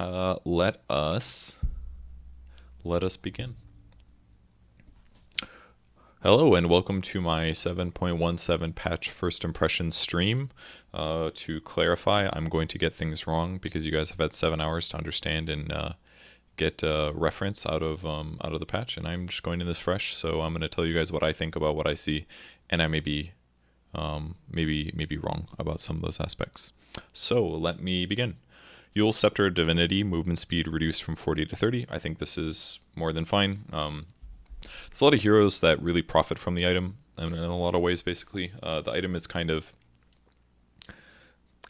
Let us begin. Hello and welcome to my 7.17 patch first impressions stream. To clarify, I'm going to get things wrong because you guys have had 7 hours to understand and get reference out of the patch, and I'm just going in this fresh. So I'm going to tell you guys what I think about what I see, and I may be maybe wrong about some of those aspects. So let me begin. Yule's Scepter of Divinity, movement speed reduced from 40 to 30. I think this is more than fine. There's a lot of heroes that really profit from the item in a lot of ways, basically. The item is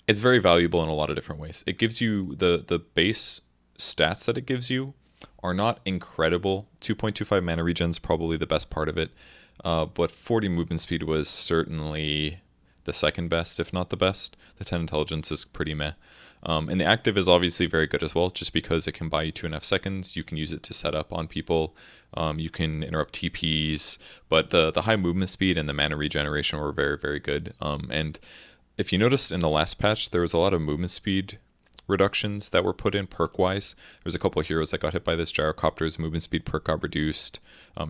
it's very valuable in a lot of different ways. It gives you, the base stats that it gives you are not incredible. 2.25 mana regen is probably the best part of it. But 40 movement speed was certainly the second best, if not the best. The 10 intelligence is pretty meh. And the active is obviously very good as well, just because it can buy you 2.5 seconds. You can use it to set up on people. You can interrupt TPs. But the high movement speed and the mana regeneration were very, very good. And if you noticed in the last patch, there was a lot of movement speed reductions that were put in perk-wise. There's a couple of heroes that got hit by this. GYROCOPTER's movement speed perk got reduced.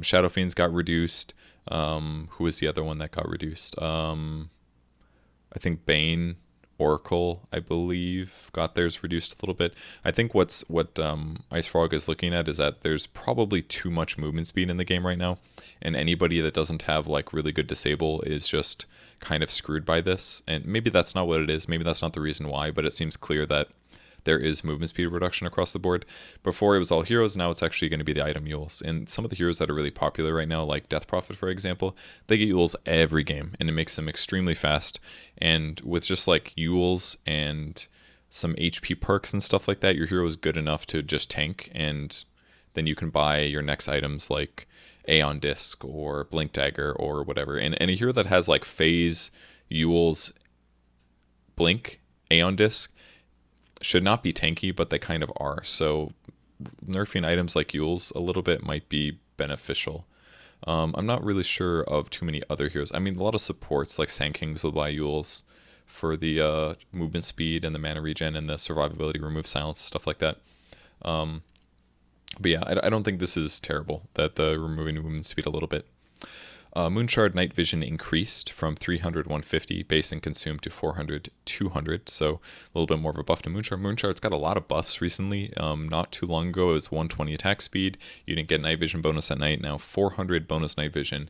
Shadow Fiends got reduced. Who was the other one that got reduced? I think BANE, Oracle, I believe, got theirs reduced a little bit. I think what Ice Frog is looking at is that there's probably too much movement speed in the game right now, and anybody that doesn't have like really good disable is just kind of screwed by this. And maybe that's not what it is. Maybe that's not the reason why, but it seems clear that there is movement speed reduction across the board. Before it was all heroes, now it's actually going to be the item Yules. And some of the heroes that are really popular right now, like Death Prophet, for example, they get Yules every game, and it makes them extremely fast. And with just like Yules and some HP perks and stuff like that, your hero is good enough to just tank, and then you can buy your next items like Aeon Disc or Blink Dagger or whatever. And a hero that has like Phase, Yules, Blink, Aeon Disc, should not be tanky, but they kind of are. So nerfing items like Yules a little bit might be beneficial. I'm not really sure of too many other heroes. I mean, a lot of supports like Sand Kings will buy Yules for the movement speed and the mana regen and the survivability, remove silence, stuff like that. But yeah, I don't think this is terrible, that the removing movement speed a little bit. Moonshard Night Vision increased from 300 150 base and consume to 400 200, so a little bit more of a buff to Moonshard. Moonshard's got a lot of buffs recently. Not too long ago it was 120 attack speed. You didn't get night vision bonus at night. Now 400 bonus night vision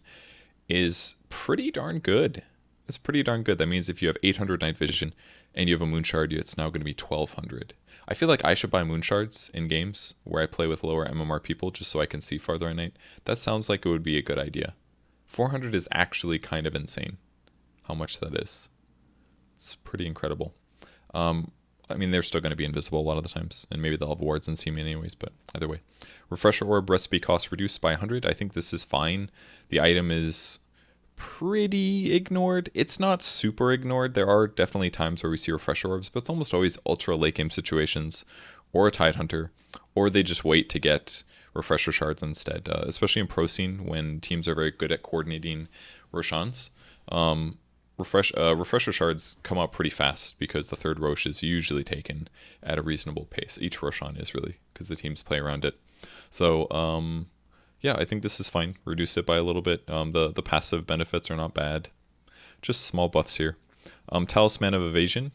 is pretty darn good. It's pretty darn good. That means if you have 800 night vision and you have a Moonshard, it's now going to be 1200. I feel like I should buy Moonshards in games where I play with lower MMR people just so I can see farther at night. That sounds like it would be a good idea. 400 is actually kind of insane how much that is. It's pretty incredible. I mean, they're still going to be invisible a lot of the times, and maybe they'll have wards and see me anyways, but either way. Refresher Orb recipe cost reduced by 100. I think this is fine. The item is pretty ignored. It's not super ignored. There are definitely times where we see Refresher Orbs, but it's almost always ultra late game situations, or a Tidehunter, or they just wait to get Refresher Shards instead, especially in Pro Scene when teams are very good at coordinating Roshans. Refresher Shards come out pretty fast because the third Rosh is usually taken at a reasonable pace. Each Roshan is really, because the teams play around it. So, yeah, I think this is fine. Reduce it by a little bit. The passive benefits are not bad. Just small buffs here. Talisman of Evasion.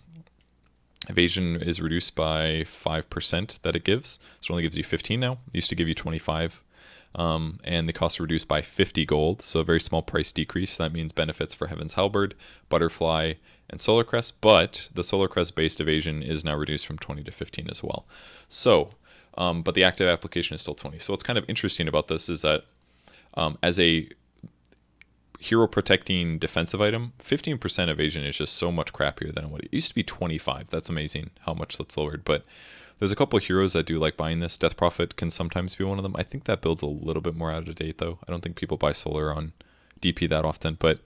Evasion is reduced by 5% that it gives. So it only gives you 15 now. It used to give you 25. And the cost reduced by 50 gold. So a very small price decrease. That means benefits for Heaven's Halberd, Butterfly, and Solar Crest. But the Solar Crest based evasion is now reduced from 20 to 15 as well. So, but the active application is still 20. So what's kind of interesting about this is that as a hero protecting defensive item, 15% evasion is just so much crappier than what it used to be. 25. That's amazing how much that's lowered. But there's a couple of heroes that do like buying this. Death Prophet can sometimes be one of them. I think that build's a little bit more out of date though. I don't think people buy Solar on DP that often. But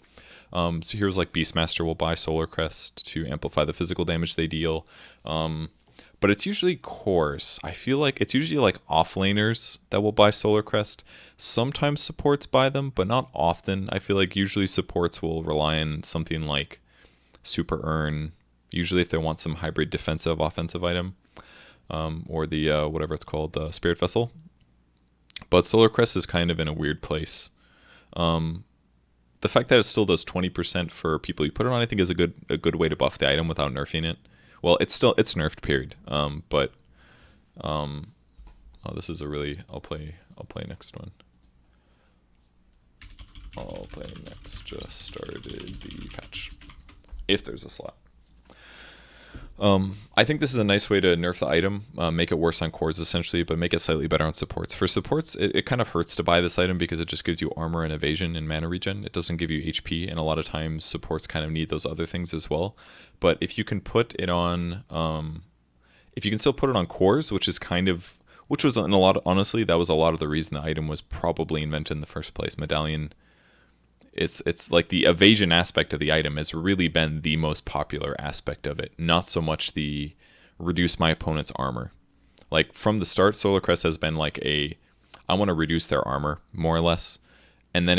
so heroes like Beastmaster will buy Solar Crest to amplify the physical damage they deal. But it's usually cores. I feel like it's usually like offlaners that will buy Solar Crest. Sometimes supports buy them, but not often. I feel like usually supports will rely on something like Super Urn, usually if they want some hybrid defensive offensive item. or the whatever it's called, the Spirit Vessel. But Solar Crest is kind of in a weird place. The fact that it still does 20% for people you put it on, I think, is a good way to buff the item without nerfing it. Well, it's nerfed, period. Oh, this is a really. I'll play next one. I'll play next. Just started the patch, if there's a slot. I think this is a nice way to nerf the item, make it worse on cores essentially, but make it slightly better on supports. For supports, it kind of hurts to buy this item because it just gives you armor and evasion and mana regen. It doesn't give you HP, and a lot of times supports kind of need those other things as well. But if you can put it on, if you can still put it on cores, which was in a lot of, honestly, that was a lot of the reason the item was probably invented in the first place. Medallion. It's like the evasion aspect of the item has really been the most popular aspect of it, not so much the reduce my opponent's armor. Like from the start, Solar Crest has been like I want to reduce their armor more or less, and then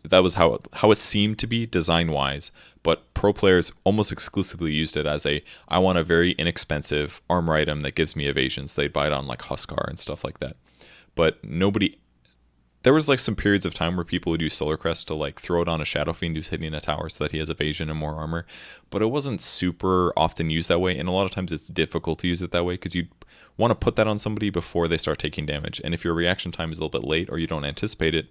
that was how it seemed to be design wise. But pro players almost exclusively used it as I want a very inexpensive armor item that gives me evasion, so they'd buy it on like Huskar and stuff like that. But nobody. There was like some periods of time where people would use Solar Crest to like throw it on a Shadow Fiend who's hitting a tower so that he has evasion and more armor, but it wasn't super often used that way, and a lot of times it's difficult to use it that way because you want to put that on somebody before they start taking damage, and if your reaction time is a little bit late or you don't anticipate it,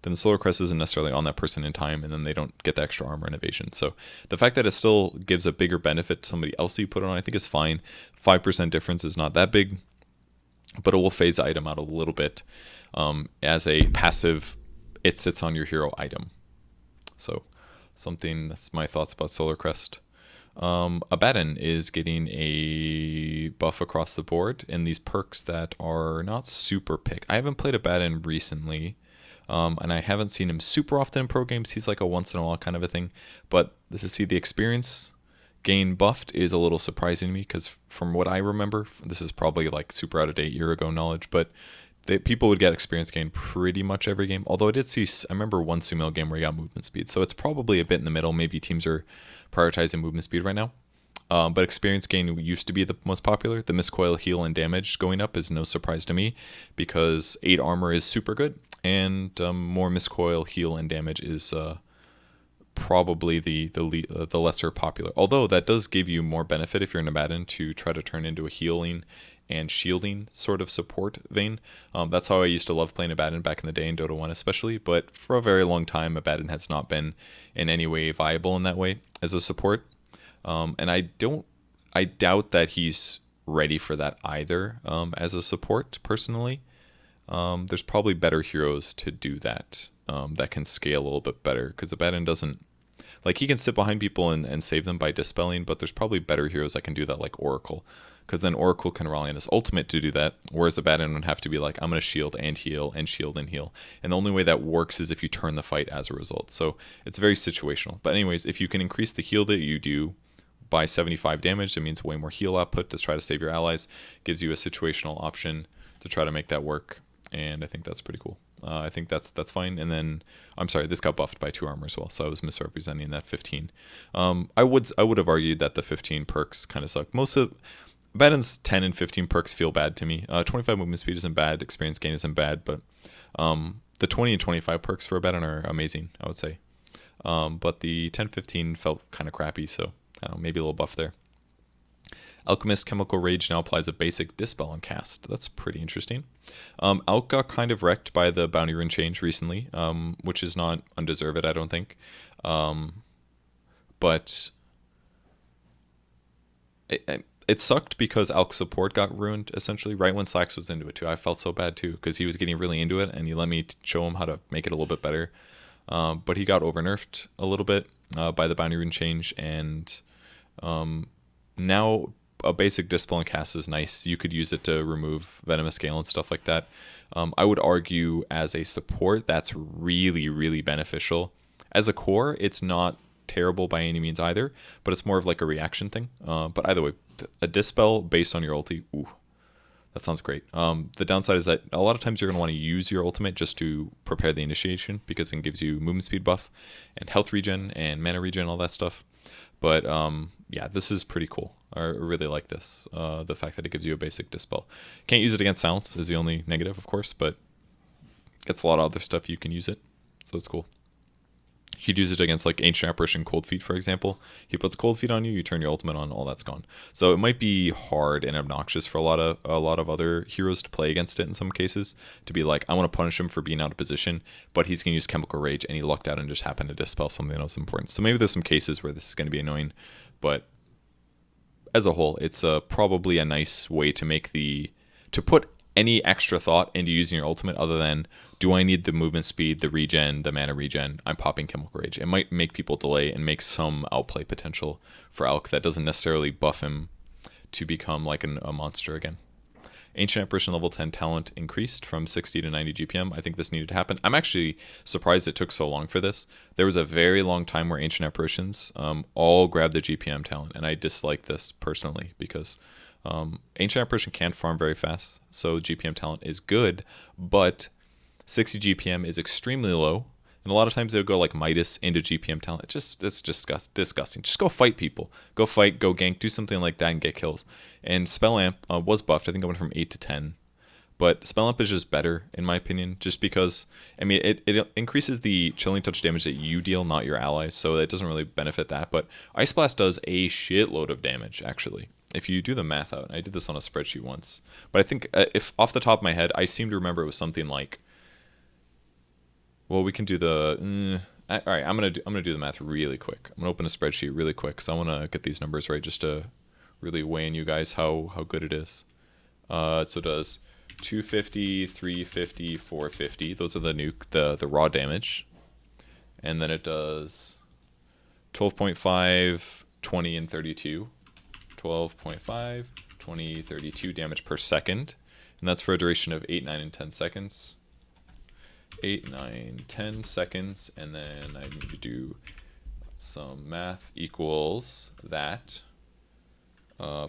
then the Solar Crest isn't necessarily on that person in time, and then they don't get the extra armor and evasion. So the fact that it still gives a bigger benefit to somebody else you put it on, I think is fine. 5% difference is not that big, but it will phase the item out a little bit. As a passive, it sits on your hero item. So that's my thoughts about Solar Crest. ABADDON is getting a buff across the board in these perks that are not super pick. I haven't played ABADDON recently, and I haven't seen him super often in pro games. He's like a once in a while kind of a thing. But to see the experience gain buffed is a little surprising to me because from what I remember, this is probably like super out of date year ago knowledge, but people would get experience gain pretty much every game. Although I remember one Sumail game where he got movement speed. So it's probably a bit in the middle. Maybe teams are prioritizing movement speed right now. But experience gain used to be the most popular. The miscoil, heal, and damage going up is no surprise to me because 8 armor is super good. And more miscoil, heal, and damage is probably the lesser popular. Although that does give you more benefit if you're in ABADDON to try to turn into a healing and shielding sort of support vein. That's how I used to love playing ABADDON back in the day in Dota 1 especially, but for a very long time ABADDON has not been in any way viable in that way as a support. And I doubt that he's ready for that either as a support personally. There's probably better heroes to do that that can scale a little bit better because ABADDON doesn't, like, he can sit behind people and save them by dispelling, but there's probably better heroes that can do that, like Oracle, because then Oracle can rely on his ultimate to do that, whereas ABADDON would have to be like, I'm going to shield and heal and shield and heal, and the only way that works is if you turn the fight as a result. So it's very situational. But anyways, if you can increase the heal that you do by 75 damage, it means way more heal output to try to save your allies, gives you a situational option to try to make that work, and I think that's pretty cool. I think that's fine. And then, I'm sorry, this got buffed by 2 armor as well, so I was misrepresenting that 15. I would have argued that the 15 perks kind of suck. Most of ABADDON's 10 and 15 perks feel bad to me. 25 movement speed isn't bad, experience gain isn't bad, but the 20 and 25 perks for ABADDON are amazing, I would say. But the 10-15 felt kind of crappy, so I don't know, maybe a little buff there. Alchemist Chemical Rage now applies a basic Dispel on cast. That's pretty interesting. Alch got kind of wrecked by the bounty rune change recently, which is not undeserved, I don't think. But it sucked because Alch support got ruined, essentially, right when Slax was into it, too. I felt so bad, too, because he was getting really into it, and he let me show him how to make it a little bit better. But he got over-nerfed a little bit by the bounty rune change, and now a basic Dispel and cast is nice. You could use it to remove Venomous Gale and stuff like that. I would argue as a support, that's really, really beneficial. As a core, it's not terrible by any means either, but it's more of like a reaction thing. But either way, a Dispel based on your ulti, ooh, that sounds great. The downside is that a lot of times you're going to want to use your ultimate just to prepare the initiation because it gives you movement speed buff and health regen and mana regen, all that stuff. But yeah, this is pretty cool. I really like this. The fact that it gives you a basic dispel. Can't use it against silence is the only negative, of course, but gets a lot of other stuff you can use it, so it's cool. You could use it against like Ancient Apparition Cold Feet, for example. He puts Cold Feet on you, you turn your ultimate on, all that's gone. So it might be hard and obnoxious for a lot of other heroes to play against it in some cases. To be like, I want to punish him for being out of position, but he's gonna use Chemical Rage and he lucked out and just happened to dispel something that was important. So maybe there's some cases where this is gonna be annoying, but as a whole, it's probably a nice way to put any extra thought into using your ultimate other than, do I need the movement speed, the regen, the mana regen? I'm popping Chemical Rage. It might make people delay and make some outplay potential for Alk that doesn't necessarily buff him to become like a monster again. Ancient Apparition level 10 talent increased from 60 to 90 GPM. I think this needed to happen. I'm actually surprised it took so long for this. There was a very long time where Ancient Apparitions all grabbed the GPM talent, and I dislike this personally because Ancient Apparition can't farm very fast, so GPM talent is good, but 60 GPM is extremely low, and a lot of times they would go like Midas into GPM talent. It's just disgusting. Just go fight people. Go fight, go gank, do something like that and get kills. And Spell Amp was buffed. I think it went from 8 to 10. But Spell Amp is just better, in my opinion, just because, I mean, it increases the Chilling Touch damage that you deal, not your allies, so it doesn't really benefit that. But Ice Blast does a shitload of damage, actually. If you do the math out, I did this on a spreadsheet once. But I think, if off the top of my head, I seem to remember it was something like, well, we can do the. All right, I'm gonna do the math really quick. I'm gonna open a spreadsheet really quick because I want to get these numbers right, just to really weigh in you guys how good it is. So it does 250, 350, 450. Those are the raw damage, and then it does 12.5, 20, and 32. 12.5, 20, 32 damage per second, and that's for a duration of 8, 9, and 10 seconds. 8, 9, 10 seconds, and then I need to do some math equals that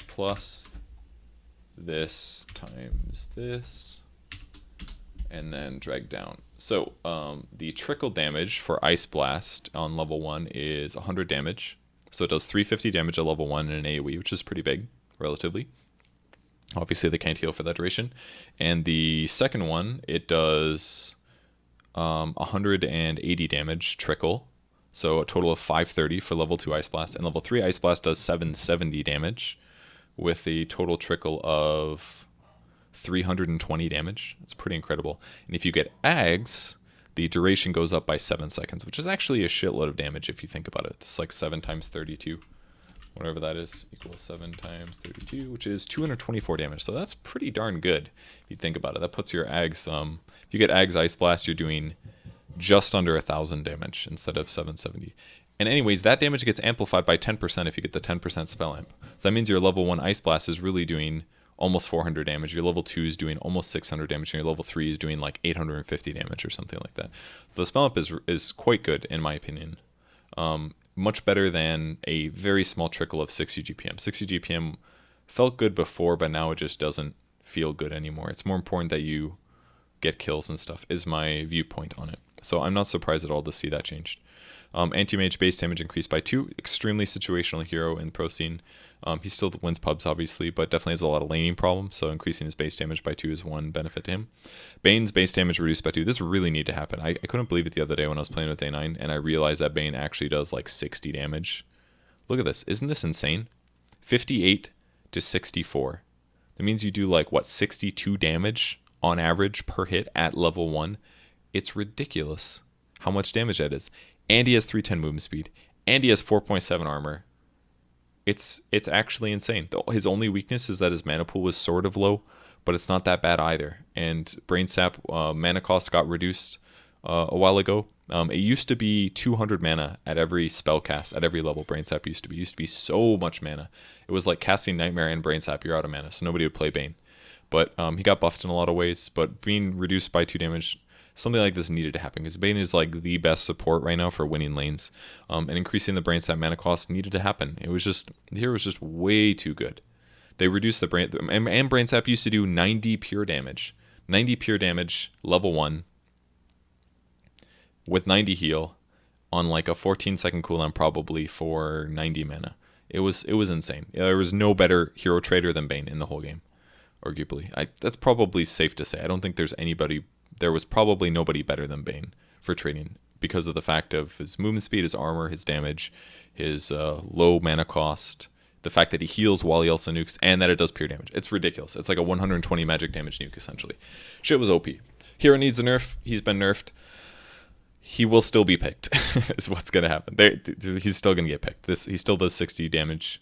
plus this times this, and then drag down. So the trickle damage for Ice Blast on level 1 is 100 damage. So it does 350 damage at level 1 in an AoE, which is pretty big, relatively. Obviously, they can't heal for that duration. And the second one, it does 180 damage trickle, so a total of 530 for level 2 Ice Blast, and level 3 Ice Blast does 770 damage with a total trickle of 320 damage. It's pretty incredible. And if you get Ags, the duration goes up by 7 seconds, which is actually a shitload of damage if you think about it. It's like 7 times 32, whatever that is, equals 7 times 32, which is 224 damage. So that's pretty darn good if you think about it. That puts your Ags, if you get Ags Ice Blast, you're doing just under 1,000 damage instead of 770. And anyways, that damage gets amplified by 10% if you get the 10% spell amp. So that means your level 1 Ice Blast is really doing almost 400 damage. Your level 2 is doing almost 600 damage, and your level 3 is doing like 850 damage or something like that. So the spell amp is quite good, in my opinion. Much better than a very small trickle of 60 GPM. 60 GPM felt good before, but now it just doesn't feel good anymore. It's more important that you get kills and stuff, is my viewpoint on it. So I'm not surprised at all to see that changed. Anti-Mage base damage increased by 2. Extremely situational hero in pro scene. He still wins pubs, obviously, but definitely has a lot of laning problems, so increasing his base damage by 2 is one benefit to him. Bane's base damage reduced by 2. This really need to happen. I couldn't believe it the other day when I was playing with A9, and I realized that Bane actually does like 60 damage. Look at this. Isn't this insane? 58 to 64. That means you do like, what, 62 damage on average per hit at level 1? It's ridiculous how much damage that is. And he has 310 movement speed, and he has 4.7 armor. It's actually insane. His only weakness is that his mana pool was sort of low, but it's not that bad either. And Brain Sap mana cost got reduced a while ago. It used to be 200 mana at every spell cast, at every level. Brain Sap used to be. It used to be so much mana. It was like casting Nightmare and Brain Sap, you're out of mana, so nobody would play Bane. But he got buffed in a lot of ways, but being reduced by 2 damage, something like this needed to happen, because Bane is like the best support right now for winning lanes, and increasing the Brain Sap mana cost needed to happen. It was just, the hero was just way too good. They reduced the Brain, and Brain Sap used to do 90 pure damage. 90 pure damage, level 1, with 90 heal, on like a 14-second cooldown probably for 90 mana. It was insane. There was no better hero trader than Bane in the whole game, arguably. That's probably safe to say. I don't think there was probably nobody better than Bane for trading because of the fact of his movement speed, his armor, his damage, his low mana cost, the fact that he heals while he also nukes, and that it does pure damage. It's ridiculous. It's like a 120 magic damage nuke, essentially. Shit was OP. Hero needs a nerf. He's been nerfed. He will still be picked, is what's going to happen. He's still going to get picked. He still does 60 damage,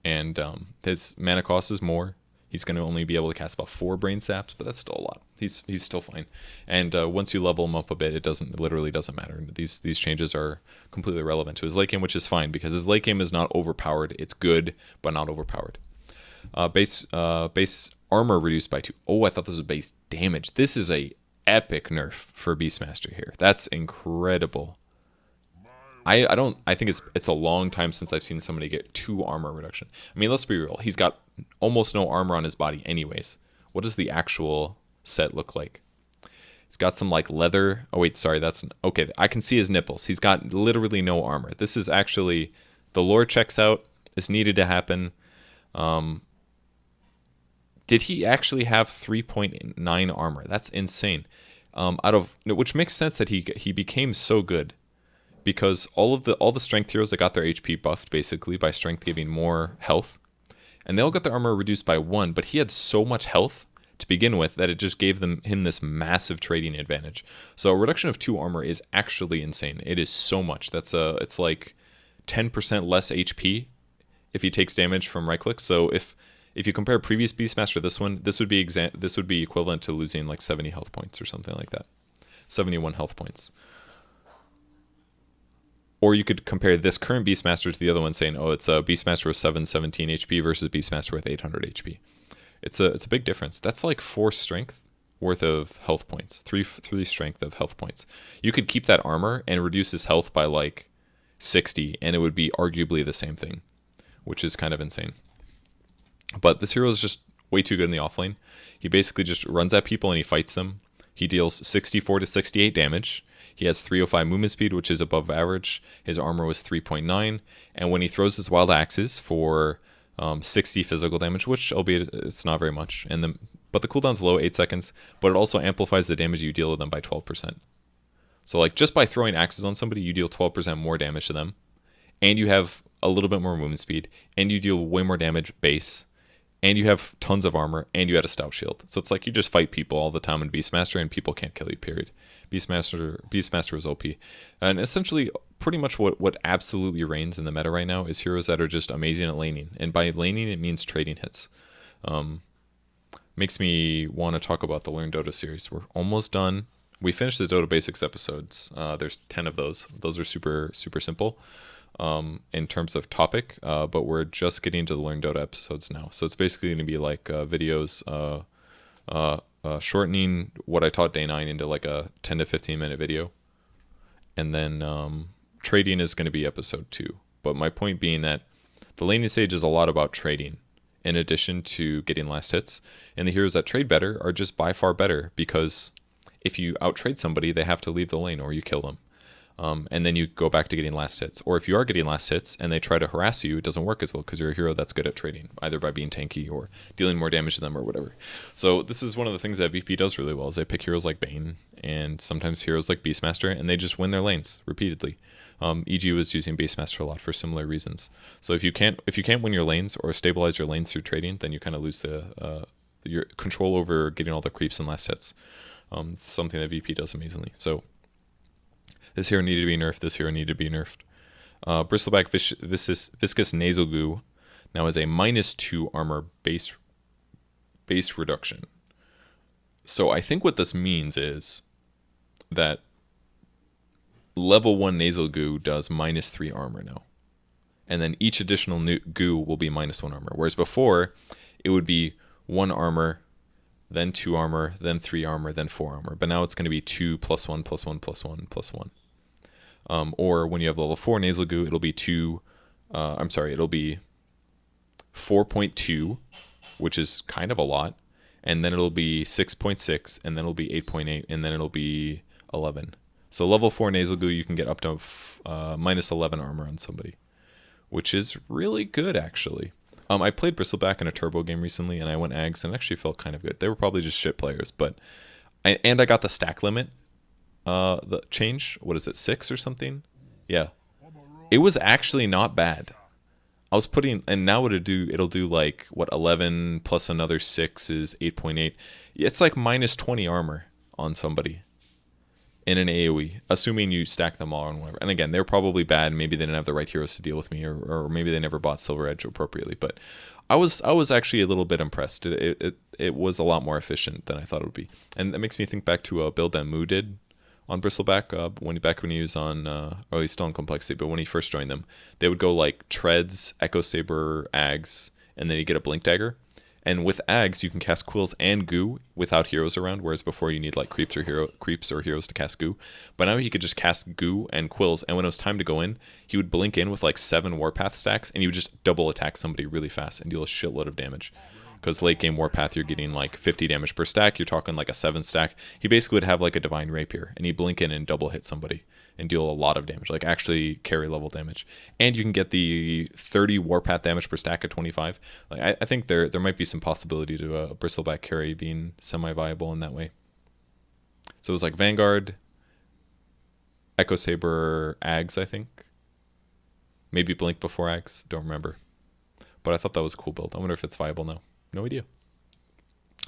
and his mana cost is more. He's going to only be able to cast about 4 brain saps, but that's still a lot. He's still fine. And once you level him up a bit, it literally doesn't matter. These changes are completely relevant to his late game, which is fine because his late game is not overpowered. It's good, but not overpowered. Base armor reduced by 2. Oh, I thought this was base damage. This is a epic nerf for Beastmaster here. That's incredible. I think it's a long time since I've seen somebody get 2 armor reduction. I mean, let's be real. He's got almost no armor on his body anyways. What does the actual set look like? He's got some like leather. Oh wait, sorry, that's okay. I can see his nipples. He's got literally no armor. This is actually, the lore checks out. This needed to happen. Did he actually have 3.9 armor? That's insane. Which makes sense that he became so good, because all the strength heroes that got their HP buffed basically by strength giving more health, and they all got their armor reduced by 1, but he had so much health to begin with that it just gave him this massive trading advantage. So a reduction of 2 armor is actually insane. It is so much. It's like 10% less HP if he takes damage from right click. So if you compare previous Beastmaster to this one, this would be equivalent to losing like 70 health points or something like that. 71 health points. Or you could compare this current Beastmaster to the other one, saying, oh, it's a Beastmaster with 717 HP versus Beastmaster with 800 HP. It's a big difference. That's like 4 strength worth of health points. 3 strength of health points. You could keep that armor and reduce his health by like 60, and it would be arguably the same thing, which is kind of insane. But this hero is just way too good in the offlane. He basically just runs at people and he fights them. He deals 64 to 68 damage. He has 305 movement speed, which is above average. His armor was 3.9. And when he throws his wild axes for 60 physical damage, which albeit it's not very much, but the cooldown's low, 8 seconds, but it also amplifies the damage you deal to them by 12%. So like just by throwing axes on somebody, you deal 12% more damage to them. And you have a little bit more movement speed. And you deal way more damage base. And you have tons of armor, and you had a stout shield. So it's like you just fight people all the time in Beastmaster, and people can't kill you, period. Beastmaster is OP. And essentially, pretty much what absolutely reigns in the meta right now is heroes that are just amazing at laning. And by laning, it means trading hits. Makes me want to talk about the Learn Dota series. We're almost done. We finished the Dota Basics episodes. There's 10 of those. Those are super, super simple. In terms of topic, but we're just getting to the Learn Dota episodes now. So it's basically going to be like videos shortening what I taught day 9 into like a 10 to 15 minute video. And then trading is going to be episode 2. But my point being that the laning stage is a lot about trading in addition to getting last hits. And the heroes that trade better are just by far better, because if you out-trade somebody, they have to leave the lane or you kill them. And then you go back to getting last hits. Or if you are getting last hits and they try to harass you, it doesn't work as well because you're a hero that's good at trading, either by being tanky or dealing more damage to them or whatever. So this is one of the things that VP does really well, is they pick heroes like Bane and sometimes heroes like Beastmaster, and they just win their lanes repeatedly. EG was using Beastmaster a lot for similar reasons. So if you can't win your lanes or stabilize your lanes through trading, then you kind of lose your control over getting all the creeps and last hits. It's something that VP does amazingly. So this hero needed to be nerfed. This hero needed to be nerfed. Bristleback Viscous Nasal Goo now has a -2 armor base reduction. So I think what this means is that level 1 Nasal Goo does -3 armor now. And then each additional goo will be -1 armor. Whereas before, it would be 1 armor, then 2 armor, then 3 armor, then 4 armor. But now it's going to be 2 + 1 + 1 + 1 + 1. Or when you have level 4 Nasal Goo, it'll be it'll be 4.2, which is kind of a lot. And then it'll be 6.6, and then it'll be 8.8, and then it'll be 11. So level 4 Nasal Goo, you can get up to -11 armor on somebody, which is really good, actually. I played Bristleback in a turbo game recently, and I went Ags, and it actually felt kind of good. They were probably just shit players, but... And I got the stack limit the change. What is it, 6 or something? Yeah. It was actually not bad. I was putting... And now it'll do like, what, 11 plus another 6 is 8.8. It's like minus 20 armor on somebody in an AoE, assuming you stack them all and whatever. And again, they're probably bad. Maybe they didn't have the right heroes to deal with me, or maybe they never bought Silver Edge appropriately. But I was actually a little bit impressed. It was a lot more efficient than I thought it would be. And that makes me think back to a build that Moo did on Bristleback when he was on, or he's still on Complexity, but when he first joined them, they would go like Treads, Echo Saber, Ags, and then you get a Blink Dagger. And with Ags, you can cast Quills and Goo without heroes around, whereas before you need like creeps or heroes to cast Goo. But now he could just cast Goo and Quills, and when it was time to go in, he would blink in with like 7 Warpath stacks, and he would just double attack somebody really fast and deal a shitload of damage. Because late game Warpath, you're getting like 50 damage per stack. You're talking like a 7 stack. He basically would have like a Divine Rapier, and he'd blink in and double hit somebody and deal a lot of damage, like actually carry level damage. And you can get the 30 Warpath damage per stack at 25. Like I think there might be some possibility to a Bristleback carry being semi-viable in that way. So it was like Vanguard, Echo Saber, Ags, I think. Maybe Blink before Ags, don't remember. But I thought that was a cool build. I wonder if it's viable now. No idea.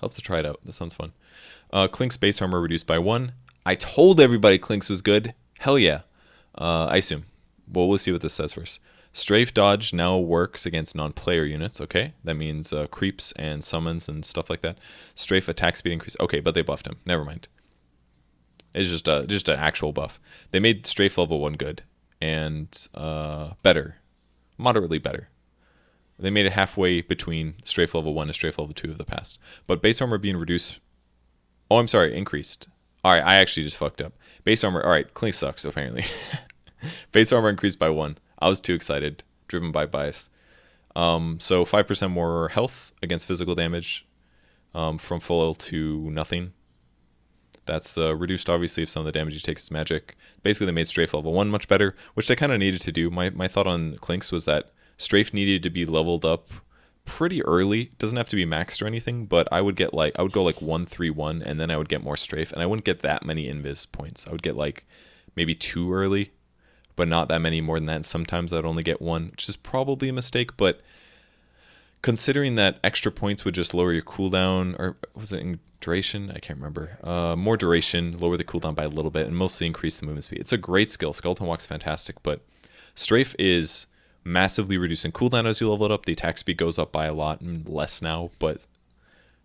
I'll have to try it out. That sounds fun. Clink's base armor reduced by 1. I told everybody Clink's was good. Hell yeah. I assume. Well, we'll see what this says first. Strafe dodge now works against non-player units. Okay, that means creeps and summons and stuff like that. Strafe attack speed increase. Okay, but they buffed him. Never mind. It's just an actual buff. They made Strafe level 1 good and better, moderately better. They made it halfway between Strafe level 1 and Strafe level 2 of the past. But base armor being reduced... Oh, I'm sorry, increased. Alright, I actually just fucked up. Base armor... Alright, Clink sucks, apparently. Base armor increased by 1. I was too excited, driven by bias. So 5% more health against physical damage from full to nothing. That's reduced, obviously, if some of the damage he takes is magic. Basically, they made Strafe level 1 much better, which they kind of needed to do. My thought on Clinks was that Strafe needed to be leveled up pretty early. Doesn't have to be maxed or anything, but I would go like 1-3-1, and then I would get more Strafe, and I wouldn't get that many invis points. I would get like maybe 2 early, but not that many more than that. Sometimes I'd only get 1, which is probably a mistake, but considering that extra points would just lower your cooldown, or was it in duration? I can't remember. More duration, lower the cooldown by a little bit, and mostly increase the movement speed. It's a great skill. Skeleton Walk's fantastic, but Strafe is massively reducing cooldown as you level it up. The attack speed goes up by a lot, and less now, but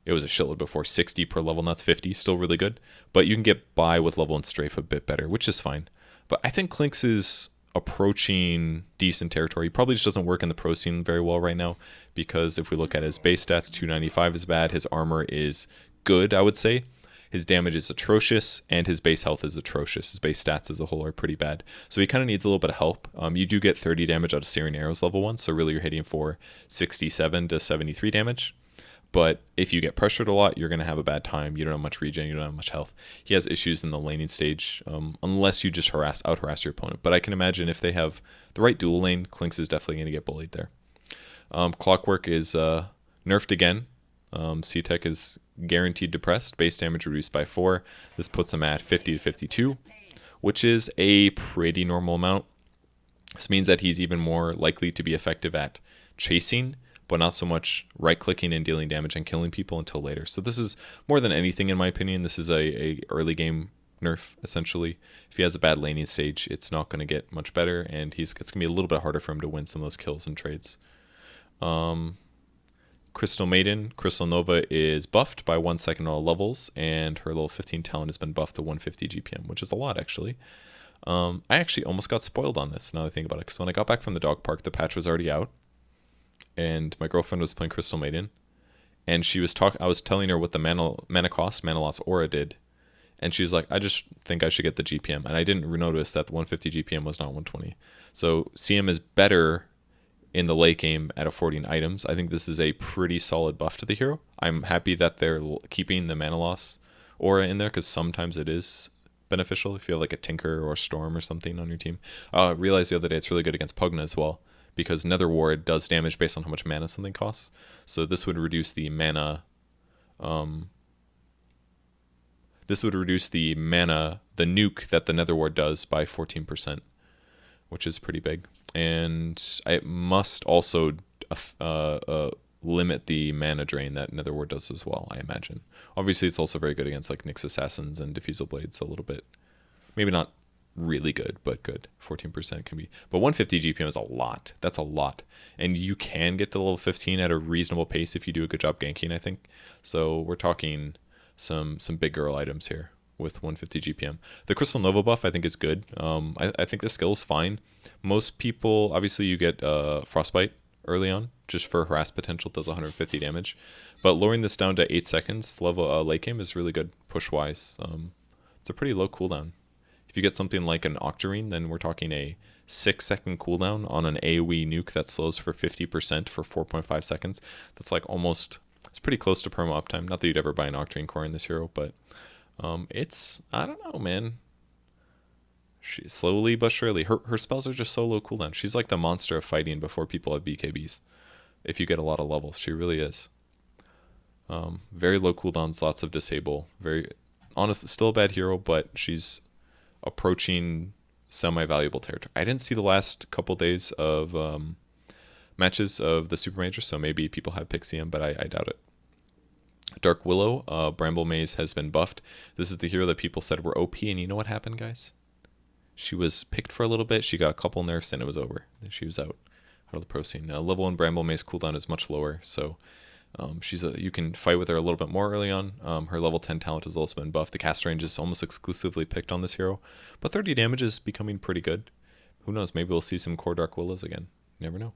it was a shitload before. 60 per level, not 50, still really good. But you can get by with level and Strafe a bit better, which is fine. But I think Clinks is approaching decent territory. He probably just doesn't work in the pro scene very well right now, because if we look at his base stats, 295 is bad. His armor is good, I would say. His damage is atrocious, and his base health is atrocious. His base stats as a whole are pretty bad. So he kind of needs a little bit of help. You do get 30 damage out of Searing Arrows level 1, so really you're hitting for 67 to 73 damage. But if you get pressured a lot, you're going to have a bad time. You don't have much regen, you don't have much health. He has issues in the laning stage, unless you just out-harass your opponent. But I can imagine if they have the right dual lane, Clinks is definitely going to get bullied there. Clockwork is nerfed again. C-Tech is guaranteed depressed. Base damage reduced by 4. This puts him at 50 to 52, which is a pretty normal amount. This means that he's even more likely to be effective at chasing, but not so much right-clicking and dealing damage and killing people until later. So this is, more than anything in my opinion, this is a early game nerf, essentially. If he has a bad laning stage, it's not going to get much better, and it's going to be a little bit harder for him to win some of those kills and trades. Crystal Maiden, Crystal Nova is buffed by 1 second all levels, and her level 15 talent has been buffed to 150 GPM, which is a lot, actually. I actually almost got spoiled on this, now that I think about it, because when I got back from the dog park, the patch was already out, and my girlfriend was playing Crystal Maiden, and I was telling her what the mana loss aura did, and she was like, I just think I should get the GPM, and I didn't notice that the 150 GPM was not 120. So CM is better in the late game at affording items. I think this is a pretty solid buff to the hero. I'm happy that they're keeping the mana loss aura in there, because sometimes it is beneficial if you have like a Tinker or a Storm or something on your team. I realized the other day it's really good against Pugna as well, because Nether Ward does damage based on how much mana something costs. So this would reduce the mana. This would reduce the nuke that the Nether Ward does by 14%, which is pretty big. And it must also limit the mana drain that Nether Ward does as well, I imagine. Obviously, it's also very good against like Nyx Assassins and Diffusal Blades a little bit. Maybe not really good, but good. 14% can be. But 150 GPM is a lot. That's a lot. And you can get to level 15 at a reasonable pace if you do a good job ganking, I think. So we're talking some big girl items here with 150 GPM. The Crystal Nova buff I think is good. I think the skill is fine. Most people, obviously you get Frostbite early on, just for harass potential, does 150 damage. But lowering this down to 8 seconds level late game is really good push-wise. It's a pretty low cooldown. If you get something like an Octarine, then we're talking a 6-second cooldown on an AoE nuke that slows for 50% for 4.5 seconds. That's like almost, it's pretty close to perma uptime. Not that you'd ever buy an Octarine core in this hero, but it's, I don't know, man. She slowly but surely, her spells are just so low cooldown. She's like the monster of fighting before people have BKBs. If you get a lot of levels, she really is. Very low cooldowns, lots of disable. Very, honestly, still a bad hero, but she's approaching semi-valuable territory. I didn't see the last couple days of matches of the Super Major, so maybe people have Pixium, but I doubt it. Dark Willow, Bramble Maze has been buffed. This is the hero that people said were OP, and you know what happened, guys? She was picked for a little bit, she got a couple nerfs, and it was over. She was out of the pro scene. Level 1 Bramble Maze cooldown is much lower, so you can fight with her a little bit more early on. Her level 10 talent has also been buffed. The cast range is almost exclusively picked on this hero, but 30 damage is becoming pretty good. Who knows, maybe we'll see some core Dark Willows again. You never know.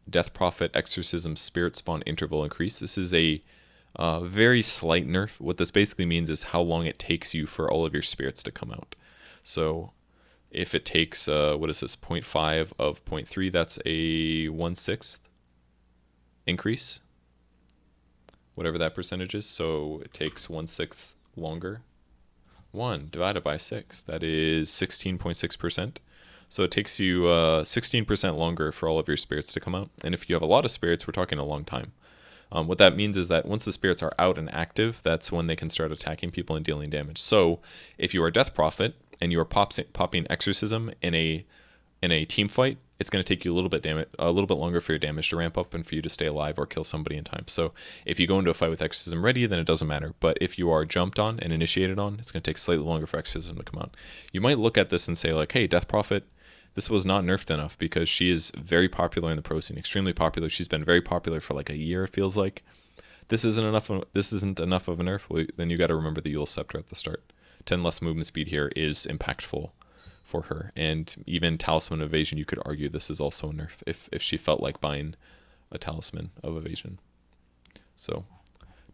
Death Prophet, Exorcism, Spirit Spawn interval increase. This is a very slight nerf. What this basically means is how long it takes you for all of your spirits to come out. So if it takes, what is this, 0.5 of 0.3, that's a 1/6 increase, whatever that percentage is. So it takes 1/6 longer. 1 divided by 6, that is 16.6%. So it takes you 16% longer for all of your spirits to come out. And if you have a lot of spirits, we're talking a long time. What that means is that once the spirits are out and active, that's when they can start attacking people and dealing damage. So if you are Death Prophet and you are popping Exorcism in a team fight, it's going to take you a little bit longer for your damage to ramp up and for you to stay alive or kill somebody in time. So if you go into a fight with Exorcism ready, then it doesn't matter. But if you are jumped on and initiated on, it's going to take slightly longer for Exorcism to come out. You might look at this and say like, hey, Death Prophet, this was not nerfed enough because she is very popular in the pro scene, extremely popular. She's been very popular for like a year, it feels like. This isn't enough of a nerf. Well, then you got to remember the Eul's Scepter at the start. 10 less movement speed here is impactful for her. And even Talisman of Evasion, you could argue this is also a nerf if she felt like buying a Talisman of Evasion. So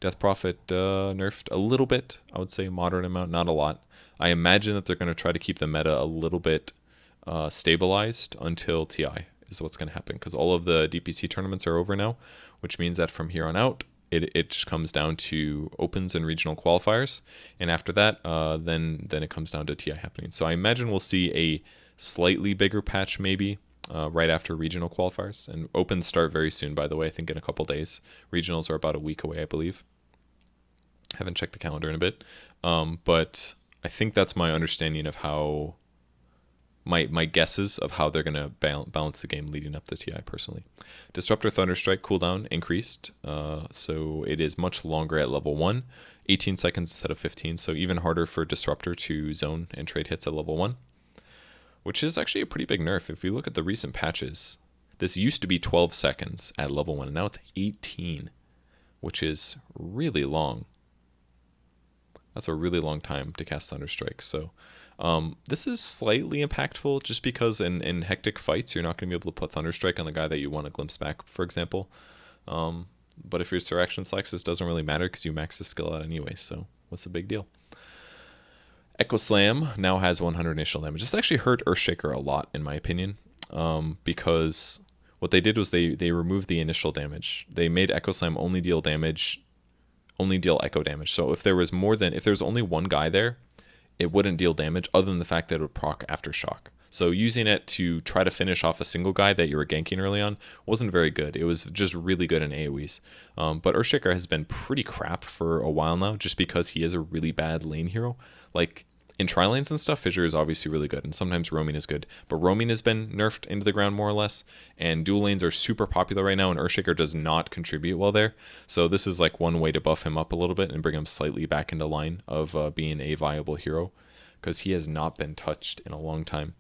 Death Prophet nerfed a little bit. I would say a moderate amount, not a lot. I imagine that they're going to try to keep the meta a little bit stabilized until TI is what's going to happen, because all of the DPC tournaments are over now, which means that from here on out, it just comes down to opens and regional qualifiers, and after that, then it comes down to TI happening. So I imagine we'll see a slightly bigger patch maybe right after regional qualifiers, and opens start very soon, by the way. I think in a couple days. Regionals are about a week away, I believe. Haven't checked the calendar in a bit, but I think that's my understanding of how my guesses of how they're going to balance the game leading up to TI personally. Disruptor Thunderstrike cooldown increased, so it is much longer at level 1, 18 seconds instead of 15, so even harder for Disruptor to zone and trade hits at level 1, which is actually a pretty big nerf. If we look at the recent patches, this used to be 12 seconds at level 1, and now it's 18, which is really long. That's a really long time to cast Thunderstrike, so this is slightly impactful just because in hectic fights, you're not going to be able to put Thunderstrike on the guy that you want to glimpse back, for example. But if your Sir Action selects, this doesn't really matter because you max the skill out anyway, so what's the big deal? Echo Slam now has 100 initial damage. This actually hurt Earthshaker a lot, in my opinion, because what they did was they removed the initial damage. They made Echo Slam only deal echo damage. So if there was only one guy there, it wouldn't deal damage other than the fact that it would proc Aftershock. So using it to try to finish off a single guy that you were ganking early on wasn't very good. It was just really good in AoEs. But Earthshaker has been pretty crap for a while now, just because he is a really bad lane hero. Like, in tri-lanes and stuff, Fissure is obviously really good, and sometimes roaming is good. But roaming has been nerfed into the ground more or less, and dual lanes are super popular right now, and Earthshaker does not contribute well there. So this is like one way to buff him up a little bit and bring him slightly back into line of being a viable hero, because he has not been touched in a long time.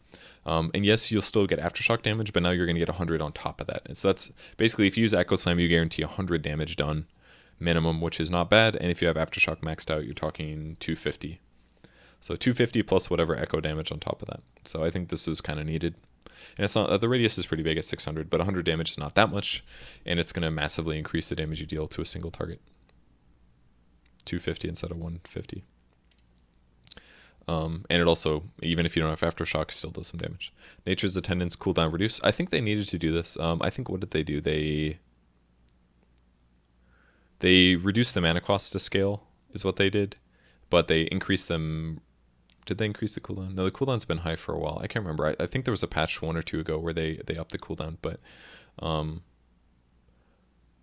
And yes, you'll still get aftershock damage, but now you're going to get 100 on top of that. And so that's basically, if you use Echo Slam, you guarantee 100 damage done minimum, which is not bad. And if you have aftershock maxed out, you're talking 250. So 250 plus whatever echo damage on top of that. So I think this was kind of needed. And it's not, the radius is pretty big at 600, but 100 damage is not that much, and it's going to massively increase the damage you deal to a single target. 250 instead of 150. And it also, even if you don't have aftershock, still does some damage. Nature's Attendance cooldown reduce. I think they needed to do this. I think, what did they do? They reduced the mana cost to scale, is what they did, but they increased them. Did they increase the cooldown? No, the cooldown's been high for a while. I can't remember. I think there was a patch 1 or 2 ago where they upped the cooldown, but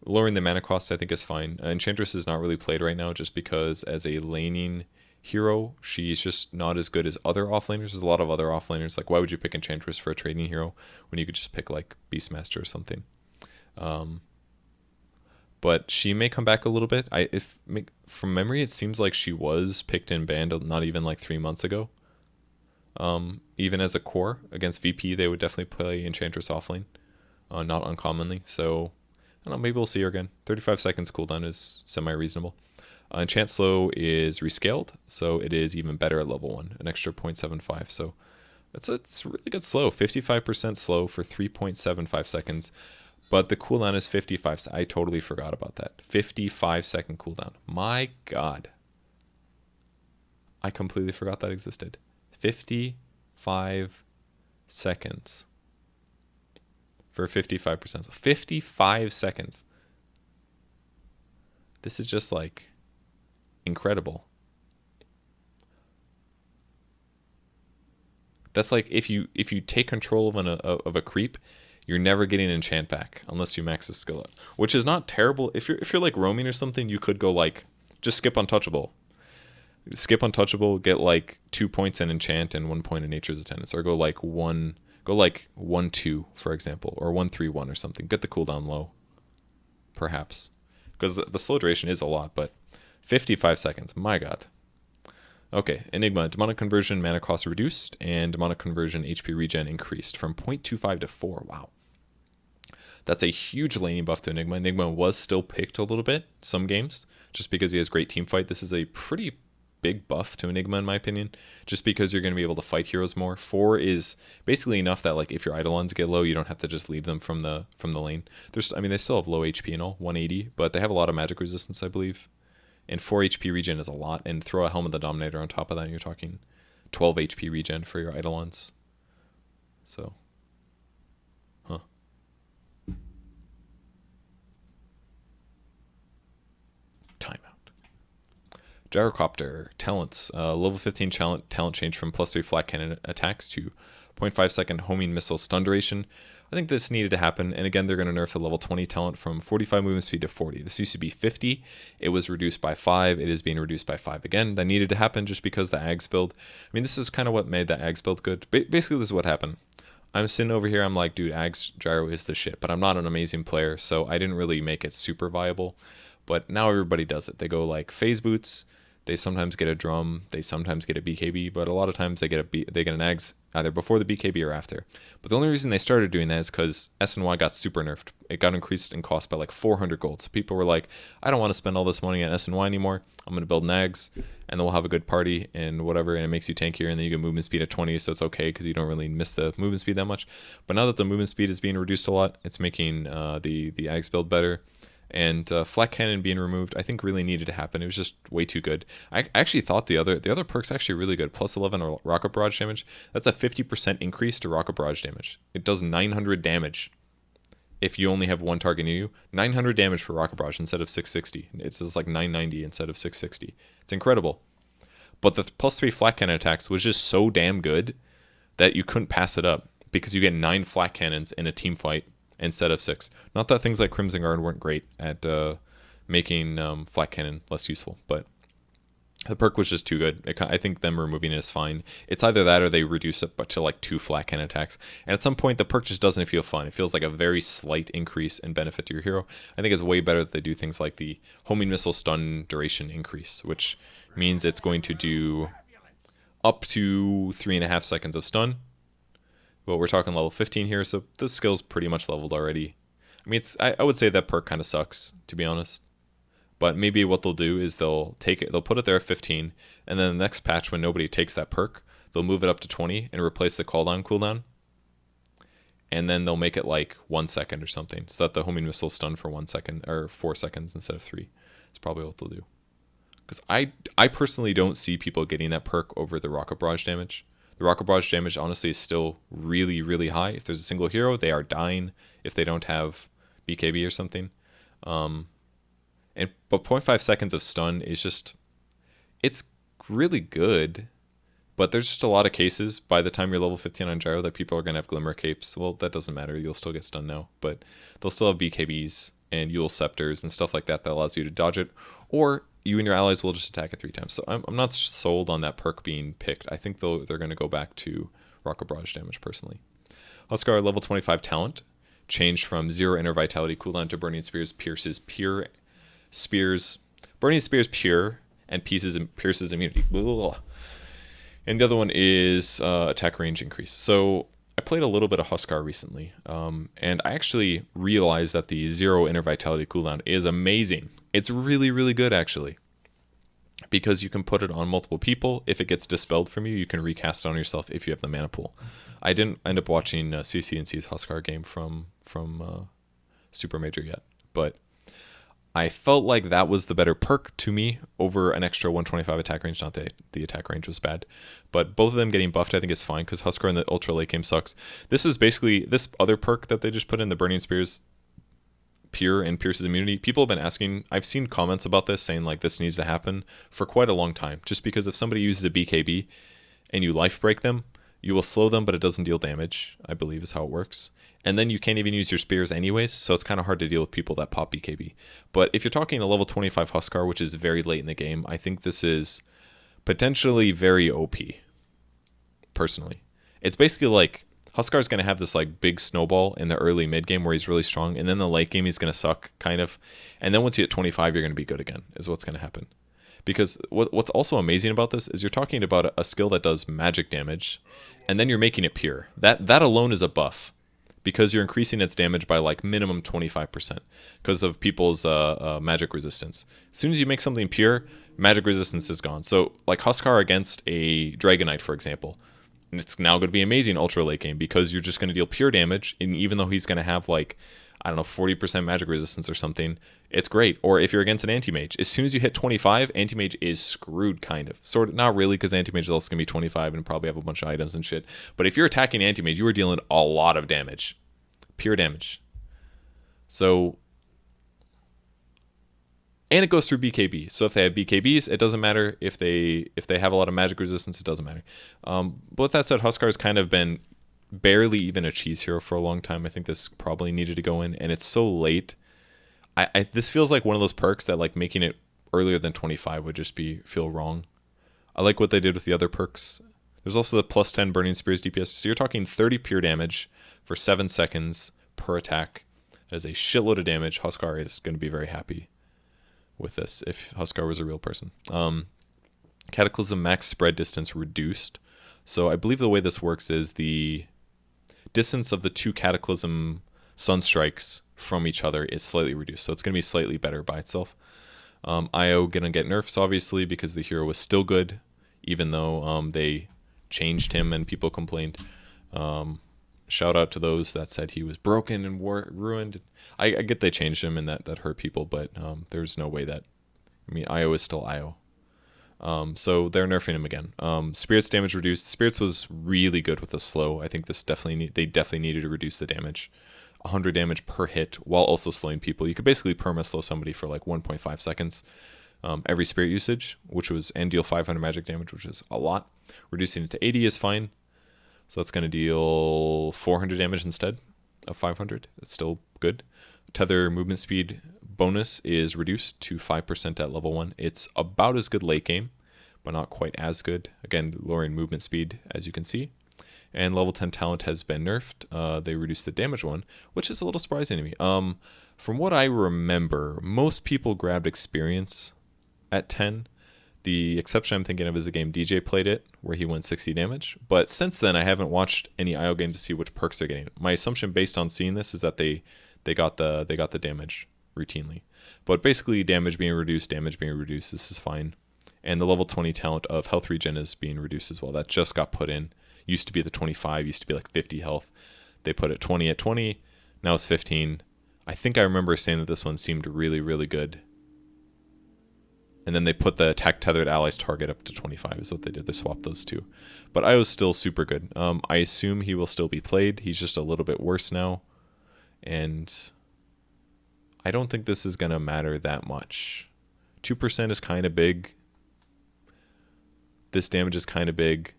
lowering the mana cost I think is fine. Enchantress is not really played right now just because as a laning hero, she's just not as good as other offlaners. There's a lot of other offlaners. Like, why would you pick Enchantress for a trading hero when you could just pick like Beastmaster or something? But she may come back a little bit. From memory, it seems like she was picked and banned not even like 3 months ago. Even as a core against VP, they would definitely play Enchantress offlane, not uncommonly. So I don't know, maybe we'll see her again. 35 seconds cooldown is semi-reasonable. Enchant Slow is rescaled, so it is even better at level 1, an extra 0.75. So it's really good slow, 55% slow for 3.75 seconds. But the cooldown is 55. I totally forgot about that. 55-second cooldown. My God. I completely forgot that existed. 55 seconds for 55%. So 55 seconds. This is just like incredible. That's like if you take control of a creep, you're never getting enchant back unless you max his skill up, which is not terrible. If you're like roaming or something, you could go like just skip untouchable. Skip untouchable, get like 2 points in enchant and 1 point in nature's attendance, or go like 1-2 for example, or 1-3-1 or something. Get the cooldown low, perhaps, because the slow duration is a lot, but 55 seconds, my God. Okay, Enigma, demonic conversion mana cost reduced, and demonic conversion HP regen increased from 0.25 to 4. Wow. That's a huge laning buff to Enigma. Enigma was still picked a little bit, some games, just because he has great team fight. This is a pretty big buff to Enigma in my opinion, just because you're going to be able to fight heroes more. 4 is basically enough that like if your Eidolons get low, you don't have to just leave them from the lane. I mean, they still have low HP and all, 180, but they have a lot of magic resistance, I believe. And 4 HP regen is a lot, and throw a Helm of the Dominator on top of that, and you're talking 12 HP regen for your Eidolons. So, Timeout. Gyrocopter, talents, level 15 talent change from +3 flat cannon attacks to 0.5 second homing missile stun duration. I think this needed to happen, and again, they're going to nerf the level 20 talent from 45 movement speed to 40. This used to be 50. It was reduced by 5. It is being reduced by 5 again. That needed to happen just because the Ags build. I mean, this is kind of what made the Ags build good. Basically, this is what happened. I'm sitting over here, I'm like, dude, Ags Gyro is the shit, but I'm not an amazing player, so I didn't really make it super viable. But now everybody does it. They go like phase boots. They sometimes get a drum, they sometimes get a BKB, but a lot of times they get an Ags either before the BKB or after. But the only reason they started doing that is because SNY got super nerfed. It got increased in cost by like 400 gold. So people were like, I don't want to spend all this money on SNY anymore. I'm going to build an Ags, and then we'll have a good party and whatever, and it makes you tankier, and then you get movement speed at 20, so it's okay because you don't really miss the movement speed that much. But now that the movement speed is being reduced a lot, it's making the Ags build better. And flat cannon being removed, I think really needed to happen. It was just way too good. I actually thought the other perk's actually really good. Plus 11 rocket barrage damage. That's a 50% increase to rocket barrage damage. It does 900 damage if you only have one target near you. 900 damage for rocket barrage instead of 660. It's just like 990 instead of 660. It's incredible. But the +3 flat cannon attacks was just so damn good that you couldn't pass it up because you get 9 flat cannons in a team fight instead of 6. Not that things like Crimson Guard weren't great at making flat cannon less useful, but the perk was just too good. I think them removing it is fine. It's either that or they reduce it but to like 2 flat cannon attacks. And at some point, the perk just doesn't feel fun. It feels like a very slight increase in benefit to your hero. I think it's way better that they do things like the homing missile stun duration increase, which means it's going to do up to 3.5 seconds of stun. But we're talking level 15 here, so the skill's pretty much leveled already. I mean, I would say that perk kind of sucks, to be honest. But maybe what they'll do is they'll put it there at 15, and then the next patch when nobody takes that perk, they'll move it up to 20 and replace the cooldown. And then they'll make it like 1 second or something, so that the homing missile stun for 1 second or 4 seconds instead of 3. That's probably what they'll do. Because I personally don't see people getting that perk over the rocket barrage damage. The rocket barrage damage honestly is still really, really high. If there's a single hero, they are dying if they don't have BKB or something. But 0.5 seconds of stun is just, it's really good, but there's just a lot of cases by the time you're level 15 on Gyro that people are going to have Glimmer Capes. Well, that doesn't matter. You'll still get stunned now, but they'll still have BKBs and Yule Scepters and stuff like that allows you to dodge it, or you and your allies will just attack it 3 times. So I'm not sold on that perk being picked. I think they're going to go back to rocket barrage damage personally. Huskar level 25 talent changed from 0 inner vitality cooldown to Burning Spears pierces pure spears, Burning Spears pure and pierces immunity. Ugh. And the other one is attack range increase. So I played a little bit of Huskar recently, and I actually realized that the 0 inner vitality cooldown is amazing. It's really, really good actually, because you can put it on multiple people. If it gets dispelled from you, you can recast it on yourself if you have the mana pool. I didn't end up watching CCNC's Huskar game from Super Major yet, but I felt like that was the better perk to me over an extra 125 attack range. Not that the attack range was bad, but both of them getting buffed I think is fine because Huskar in the ultra late game sucks. This is basically this other perk that they just put in, the Burning Spears pure and pierces immunity. People have been asking, I've seen comments about this saying like this needs to happen for quite a long time, just because if somebody uses a BKB and you life break them, you will slow them, but it doesn't deal damage, I believe is how it works. And then you can't even use your spears anyways, so it's kind of hard to deal with people that pop BKB. But if you're talking a level 25 Huskar, which is very late in the game, I think this is potentially very OP, personally. It's basically like, Huskar's going to have this like big snowball in the early mid game where he's really strong, and then the late game he's going to suck, kind of. And then once you hit 25, you're going to be good again, is what's going to happen. Because what's also amazing about this is you're talking about a skill that does magic damage, and then you're making it pure. That alone is a buff, because you're increasing its damage by like minimum 25% because of people's magic resistance. As soon as you make something pure, magic resistance is gone. So like Huskar against a Dragonite, for example, it's now going to be amazing ultra late game because you're just going to deal pure damage, and even though he's going to have like, I don't know, 40% magic resistance or something, it's great. Or if you're against an anti-mage, as soon as you hit 25, anti-mage is screwed, kind of. Sort of, not really, because anti-mage is also going to be 25 and probably have a bunch of items and shit. But if you're attacking anti-mage, you are dealing a lot of damage. Pure damage. So, and it goes through BKB. So if they have BKBs, it doesn't matter. If they have a lot of magic resistance, it doesn't matter. But with that said, Huskar has kind of been barely even a cheese hero for a long time. I think this probably needed to go in, and it's so late. This feels like one of those perks that like making it earlier than 25 would just feel wrong. I like what they did with the other perks. There's also the plus 10 Burning Spears DPS. So you're talking 30 pure damage for 7 seconds per attack. That is a shitload of damage. Huskar is going to be very happy with this if Huskar was a real person. Cataclysm max spread distance reduced. So I believe the way this works is the distance of the 2 Cataclysm Sunstrikes from each other is slightly reduced. So it's going to be slightly better by itself. IO going to get nerfs, obviously, because the hero was still good, even though they changed him and people complained. Shout out to those that said he was broken and ruined. I get they changed him and that hurt people, but there's no way that... I mean, IO is still IO. So they're nerfing him again. Spirits damage reduced. Spirits was really good with the slow. I think this they definitely needed to reduce the damage. 100 damage per hit while also slowing people. You could basically perma-slow somebody for like 1.5 seconds every spirit usage, and deal 500 magic damage, which is a lot. Reducing it to 80 is fine. So that's going to deal 400 damage instead of 500. It's still good. Tether movement speed bonus is reduced to 5% at level 1. It's about as good late game, but not quite as good. Again, lowering movement speed, as you can see. And level 10 talent has been nerfed. They reduced the damage one, which is a little surprising to me. From what I remember, most people grabbed experience at 10. The exception I'm thinking of is the game DJ played it, where he went 60 damage. But since then, I haven't watched any IO game to see which perks they're getting. My assumption based on seeing this is that they got the damage routinely. But basically, damage being reduced, this is fine. And the level 20 talent of health regen is being reduced as well. That just got put in. Used to be the 25, used to be like 50 health. They put it 20 at 20, now it's 15. I think I remember saying that this one seemed really, really good. And then they put the attack tethered allies target up to 25 is what they did. They swapped those two. But I was still super good. I assume he will still be played. He's just a little bit worse now. And I don't think this is going to matter that much. 2% is kind of big. This damage is kind of big.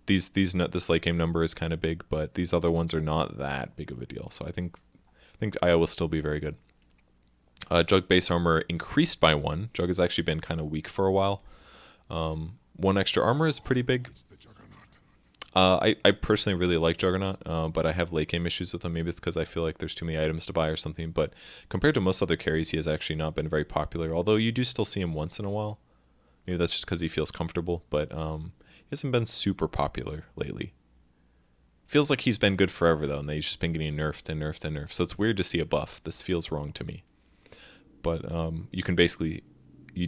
This late game number is kind of big, but these other ones are not that big of a deal. So I think IO will still be very good. Jug base armor increased by 1. Jug has actually been kind of weak for a while. 1 extra armor is pretty big. I personally really like Juggernaut, but I have late game issues with him. Maybe it's because I feel like there's too many items to buy or something. But compared to most other carries, he has actually not been very popular. Although you do still see him once in a while. Maybe that's just because he feels comfortable. But he hasn't been super popular lately. Feels like he's been good forever though, and he's just been getting nerfed and nerfed and nerfed. So it's weird to see a buff. This feels wrong to me. But you can basically, you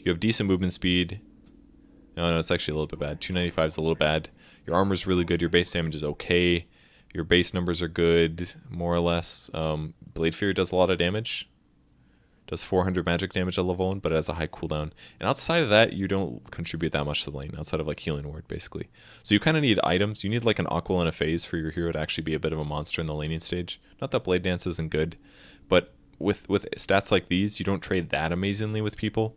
have decent movement speed. No, it's actually a little bit bad. 295 is a little bad. Your armor's really good. Your base damage is okay. Your base numbers are good, more or less. Blade Fury does a lot of damage. Does 400 magic damage at level 1, but it has a high cooldown. And outside of that, you don't contribute that much to the lane, outside of like Healing Ward, basically. So you kind of need items. You need like an Aqua and a Phase for your hero to actually be a bit of a monster in the laning stage. Not that Blade Dance isn't good, but with stats like these, you don't trade that amazingly with people.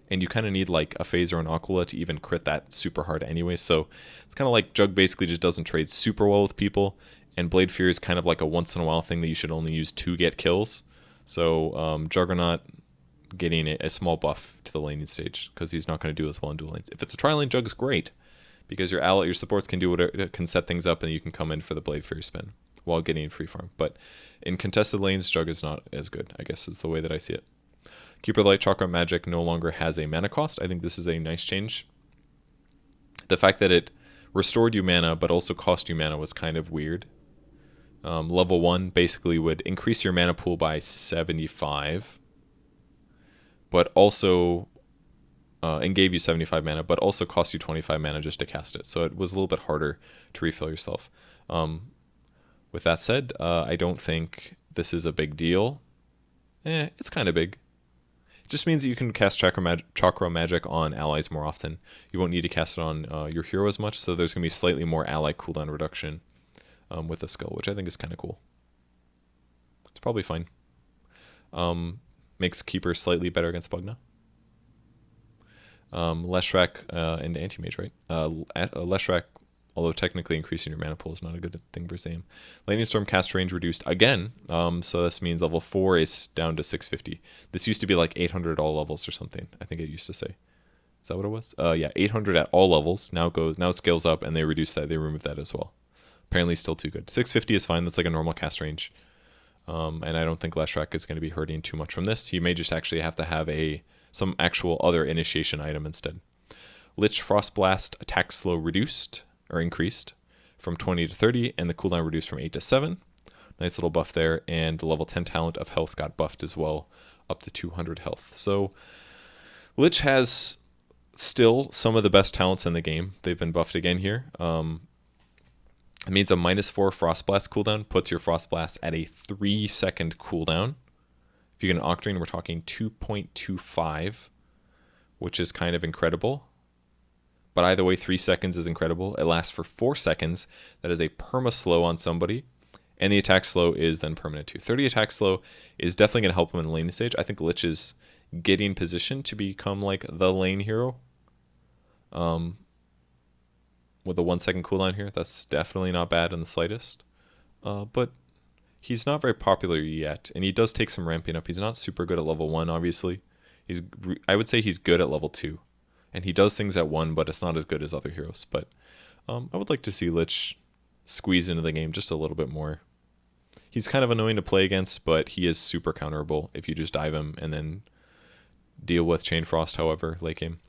And you kind of need like a Phase or an Aquila to even crit that super hard anyway. So it's kind of like Jug basically just doesn't trade super well with people. And Blade Fury is kind of like a once in a while thing that you should only use to get kills. So Juggernaut getting a small buff to the laning stage because he's not going to do as well in dual lanes. If it's a tri-lane Jug, is great because your supports can do whatever, can set things up, and you can come in for the Blade Fury spin while getting free farm. But in contested lanes, Jug is not as good, I guess is the way that I see it. Keeper Light Chakra Magic no longer has a mana cost. I think this is a nice change. The fact that it restored you mana but also cost you mana was kind of weird. Level 1 basically would increase your mana pool by 75, but also and gave you 75 mana, but also cost you 25 mana just to cast it. So it was a little bit harder to refill yourself. With that said, I don't think this is a big deal. It's kind of big. It just means that you can cast Chakra Magic on allies more often. You won't need to cast it on your hero as much, so there's going to be slightly more ally cooldown reduction with the skill, which I think is kind of cool. It's probably fine. Makes Keeper slightly better against Bugna. Leshrac and Anti-Mage, right? Leshrac, although technically increasing your mana pool is not a good thing for Zame. Lightning Storm cast range reduced again, so this means level 4 is down to 650. This used to be like 800 at all levels or something, I think it used to say. Is that what it was? Yeah, 800 at all levels. Now it scales up, and they reduce that. They remove that as well. Apparently still too good. 650 is fine. That's like a normal cast range. And I don't think Leshrac is going to be hurting too much from this. He may just actually have to have some actual other initiation item instead. Lich Frost Blast attack slow reduced or increased from 20 to 30, and the cooldown reduced from 8 to 7. Nice little buff there, and the level 10 talent of health got buffed as well, up to 200 health. So Lich has still some of the best talents in the game. They've been buffed again here. It means a -4 Frost Blast cooldown puts your Frost Blast at a 3-second cooldown. If you get an Octarine, we're talking 2.25, which is kind of incredible. But either way, 3 seconds is incredible. It lasts for 4 seconds. That is a perma slow on somebody. And the attack slow is then permanent too. 30 attack slow is definitely going to help him in the laning stage. I think Lich is getting positioned to become like the lane hero. with a 1 second cooldown here. That's definitely not bad in the slightest. But he's not very popular yet, and he does take some ramping up. He's not super good at level 1, obviously. I would say he's good at level 2. And he does things at 1, but it's not as good as other heroes. But I would like to see Lich squeeze into the game just a little bit more. He's kind of annoying to play against, but he is super counterable if you just dive him and then deal with Chain Frost, however, late game.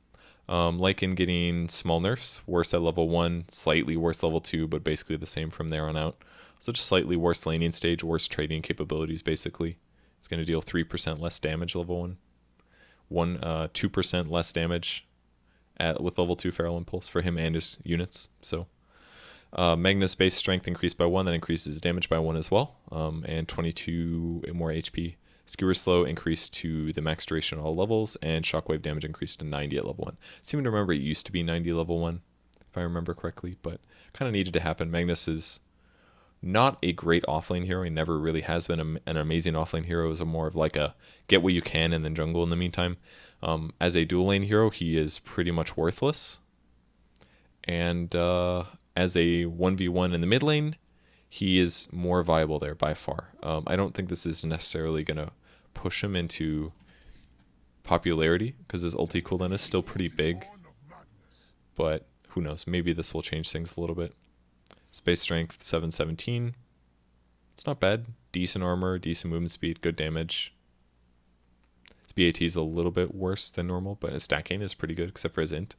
Lycan getting small nerfs, worse at level 1, slightly worse level 2, but basically the same from there on out. So just slightly worse laning stage, worse trading capabilities, basically. It's going to deal 3% less damage level 1. 2% less damage with level 2 Feral Impulse for him and his units. So Magnus base strength increased by 1, that increases damage by 1 as well, and 22 more HP. Skewer Slow increased to the max duration at all levels, and Shockwave damage increased to 90 at level 1. I seem to remember it used to be 90 level 1, if I remember correctly, but kind of needed to happen. Magnus is not a great offlane hero. He never really has been an amazing offlane hero. He's more of like a get what you can and then jungle in the meantime. As a dual lane hero, he is pretty much worthless. And as a 1v1 in the mid lane, he is more viable there by far. I don't think this is necessarily going to push him into popularity because his ulti cooldown is still pretty big. But who knows? Maybe this will change things a little bit. Space strength 717. It's not bad. Decent armor, decent movement speed, good damage. His BAT is a little bit worse than normal, but his stacking is pretty good except for his int.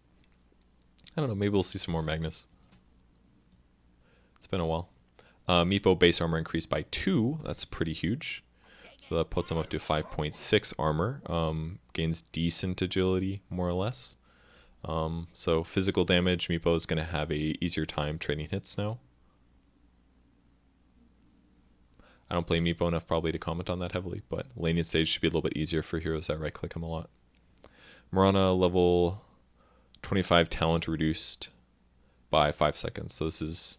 I don't know, maybe we'll see some more Magnus. It's been a while. Meepo base armor increased by 2. That's pretty huge. So that puts him up to 5.6 armor. Gains decent agility, more or less. So physical damage, Meepo is going to have a easier time trading hits now. I don't play Meepo enough probably to comment on that heavily, but laning stage should be a little bit easier for heroes that right-click him a lot. Mirana level 25 talent reduced by 5 seconds. So this is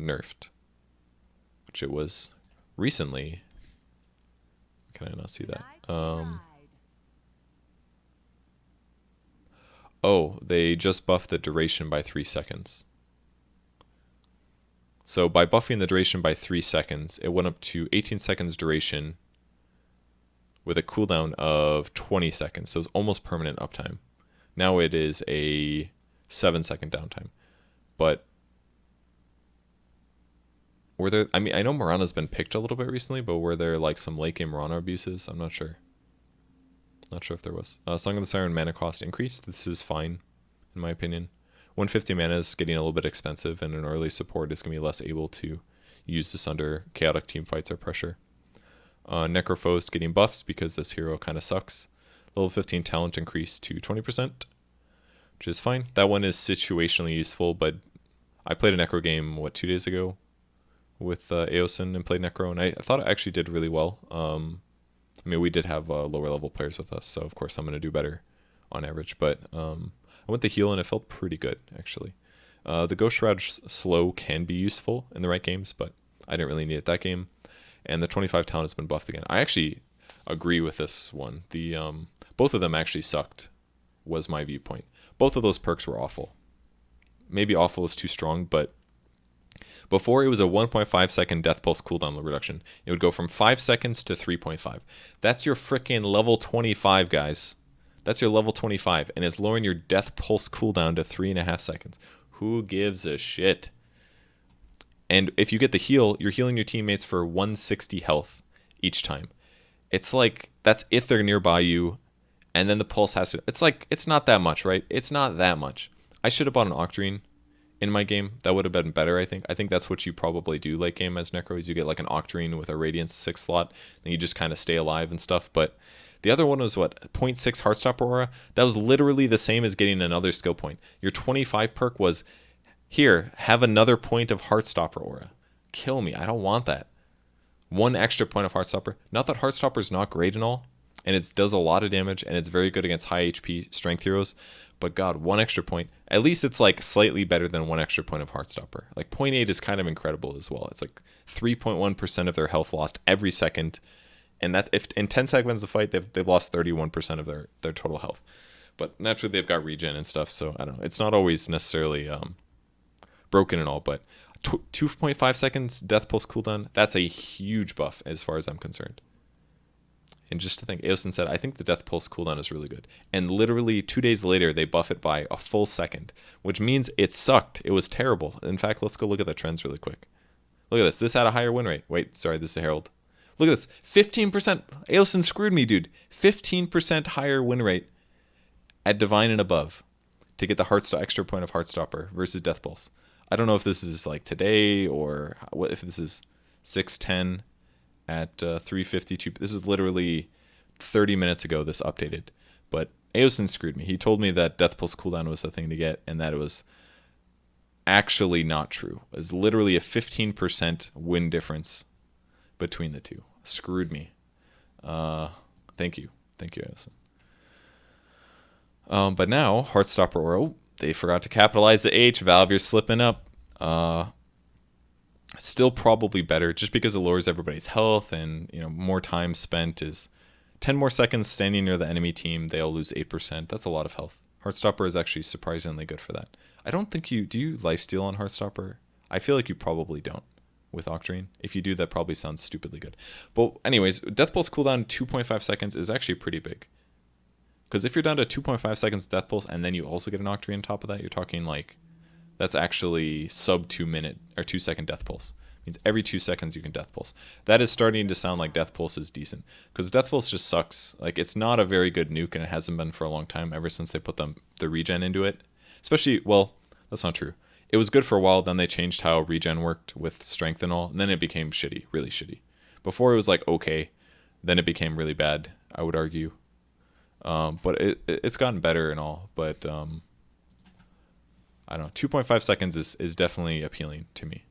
nerfed, which it was recently. Can I not see that? Oh, they just buffed the duration by 3 seconds. So by buffing the duration by 3 seconds, it went up to 18 seconds duration with a cooldown of 20 seconds. So it's almost permanent uptime. Now it is a 7-second downtime. But were there, I mean, I know Mirana's been picked a little bit recently, but were there like some late game Mirana abuses? I'm not sure. Not sure if there was. Song of the Siren mana cost increase. This is fine, in my opinion. 150 mana is getting a little bit expensive, and an early support is going to be less able to use this under chaotic team fights or pressure. Necrophos getting buffs because this hero kind of sucks. Level 15 talent increase to 20%, which is fine. That one is situationally useful, but I played a Necro game, 2 days ago with Aosin and played Necro, and I thought it actually did really well. I mean, we did have lower level players with us, so of course I'm going to do better on average, but I went the heal and it felt pretty good, actually. The Ghost Shroud slow can be useful in the right games, but I didn't really need it that game. And the 25 talent has been buffed again. I actually agree with this one. Both of them actually sucked, was my viewpoint. Both of those perks were awful. Maybe awful is too strong, but before it was a 1.5 second death pulse cooldown reduction. It would go from 5 seconds to 3.5. That's your frickin' level 25, guys. That's your level 25, and it's lowering your death pulse cooldown to 3.5 seconds. Who gives a shit? And if you get the heal, you're healing your teammates for 160 health each time. It's like, that's if they're nearby you, and then the pulse has to, it's like, it's not that much, right? It's not that much. I should have bought an Octarine in my game. That would have been better, I think. I think that's what you probably do late game as Necro, is you get like an Octarine with a Radiance 6 slot, and you just kind of stay alive and stuff, but the other one was what, 0.6 Heartstopper Aura? That was literally the same as getting another skill point. Your 25 perk was, here, have another point of Heartstopper Aura. Kill me, I don't want that. 1 extra point of Heartstopper. Not that Heartstopper is not great and all, and it does a lot of damage, and it's very good against high HP strength heroes, but god, 1 extra point. At least it's like slightly better than 1 extra point of Heartstopper. Like 0.8 is kind of incredible as well. It's like 3.1% of their health lost every second. And that if in 10 seconds of fight, they've lost 31% of their total health. But naturally, they've got regen and stuff, so I don't know. It's not always necessarily broken and all, but 2.5 seconds Death Pulse cooldown, that's a huge buff as far as I'm concerned. And just to think, Aosin said, I think the Death Pulse cooldown is really good. And literally 2 days later, they buff it by a full second, which means it sucked. It was terrible. In fact, let's go look at the trends really quick. Look at this. This had a higher win rate. Wait, sorry, this is a Herald. Look at this. 15%. Aosin screwed me, dude. 15% higher win rate at Divine and above to get the extra point of Heartstopper versus Death Pulse. I don't know if this is like today or what, if this is 610 at 352. This is literally 30 minutes ago this updated. But Aosin screwed me. He told me that Death Pulse cooldown was the thing to get and that it was actually not true. It was literally a 15% win difference between the two. Screwed me. Thank you. Thank you, Aosin. But now, Heartstopper Oro, they forgot to capitalize the H. Valve, you're slipping up. Still probably better, just because it lowers everybody's health, and more time spent is 10 more seconds standing near the enemy team. They'll lose 8%. That's a lot of health. Heartstopper is actually surprisingly good for that. I don't think do you lifesteal on Heartstopper? I feel like you probably don't with Octarine. If you do, that probably sounds stupidly good. But anyways, Death Pulse cooldown 2.5 seconds is actually pretty big. Because if you're down to 2.5 seconds with Death Pulse and then you also get an Octarine on top of that, you're talking like, that's actually sub 2 minute or 2 second Death Pulse. It means every 2 seconds you can Death Pulse. That is starting to sound like Death Pulse is decent. Because Death Pulse just sucks. Like, it's not a very good nuke, and it hasn't been for a long time, ever since they put the regen into it. Especially, well, that's not true. It was good for a while, then they changed how regen worked with strength and all, and then it became shitty, really shitty. Before it was like okay, then it became really bad, I would argue. But it's gotten better and all, but I don't know, 2.5 seconds is definitely appealing to me.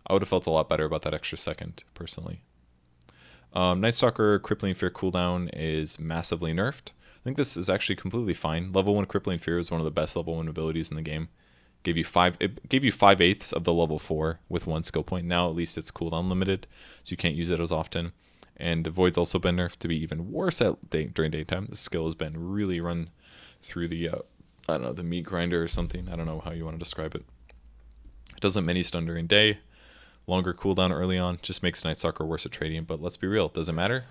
I would have felt a lot better about that extra second, personally. Night Stalker Crippling Fear cooldown is massively nerfed. I think this is actually completely fine. Level 1 Crippling Fear is one of the best level 1 abilities in the game. It gave you 5/8 of the level 4 with 1 skill point. Now at least it's cooldown limited, so you can't use it as often. And Void's also been nerfed to be even worse during daytime. The skill has been really run through the, I don't know, the meat grinder or something. I don't know how you want to describe it. It doesn't mini stun during day. Longer cooldown early on just makes Night Stalker worse at trading. But let's be real, does it matter?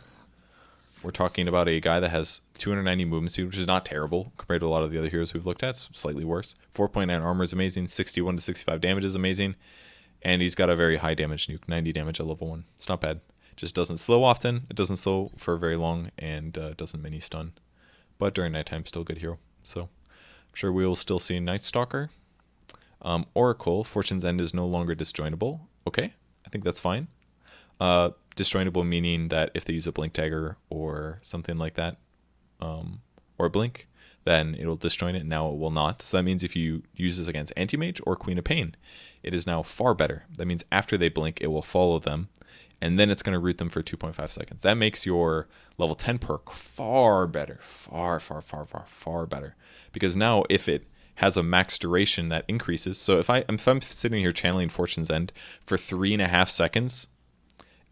We're talking about a guy that has 290 movement speed, which is not terrible compared to a lot of the other heroes we've looked at. It's slightly worse. 4.9 armor is amazing. 61 to 65 damage is amazing. And he's got a very high damage nuke, 90 damage at level 1. It's not bad. Just doesn't slow often. It doesn't slow for very long, and doesn't mini stun. But during nighttime, still good hero. So I'm sure we will still see Night Stalker. Oracle, Fortune's End is no longer disjointable. Okay, I think that's fine. Disjointable meaning that if they use a blink dagger or something like that, or a blink, then it'll disjoint it. Now it will not. So that means if you use this against Anti-Mage or Queen of Pain, it is now far better. That means after they blink, it will follow them, and then it's going to root them for 2.5 seconds. That makes your level 10 perk far better. Far, far, far, far, far better. Because now if it has a max duration that increases, so if I'm sitting here channeling Fortune's End for 3.5 seconds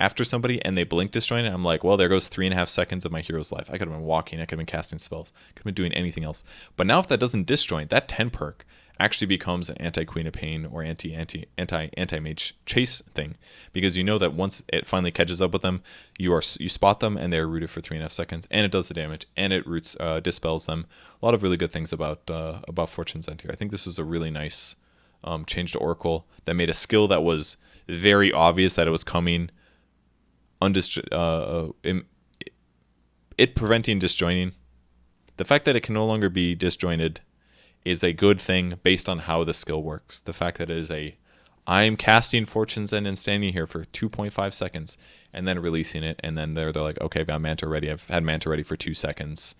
after somebody and they blink disjoint it, I'm like, well, there goes 3.5 seconds of my hero's life. I could have been walking, I could have been casting spells, could have been doing anything else. But now if that doesn't disjoint, that 10 perk actually becomes an anti-Queen of Pain or anti-Mage chase thing, because you know that once it finally catches up with them, you spot them and they're rooted for 3.5 seconds, and it does the damage, and it dispels them. A lot of really good things about Fortune's End here. I think this is a really nice change to Oracle that made a skill that was very obvious that it was coming, it preventing disjointing. The fact that it can no longer be disjointed is a good thing based on how the skill works. The fact that it is I'm casting Fortune's End and standing here for 2.5 seconds and then releasing it, and then they're like, okay, I'm Manta ready. I've had Manta ready for 2 seconds.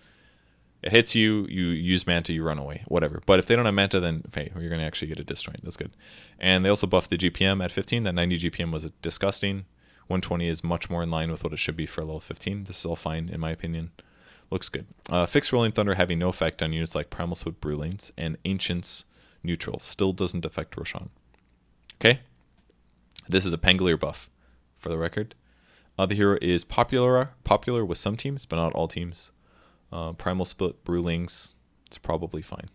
It hits you, you use Manta, you run away, whatever. But if they don't have Manta, then hey, you're going to actually get a disjoint. That's good. And they also buffed the GPM at 15. That 90 GPM was disgusting. 120 is much more in line with what it should be for level 15. This is all fine, in my opinion. Looks good. Fixed Rolling Thunder having no effect on units like Primal Swift Brewlings and Ancients Neutral. Still doesn't affect Roshan. Okay? This is a Pangolier buff, for the record. The hero is popular with some teams, but not all teams. Primal Split Brewlings, it's probably fine.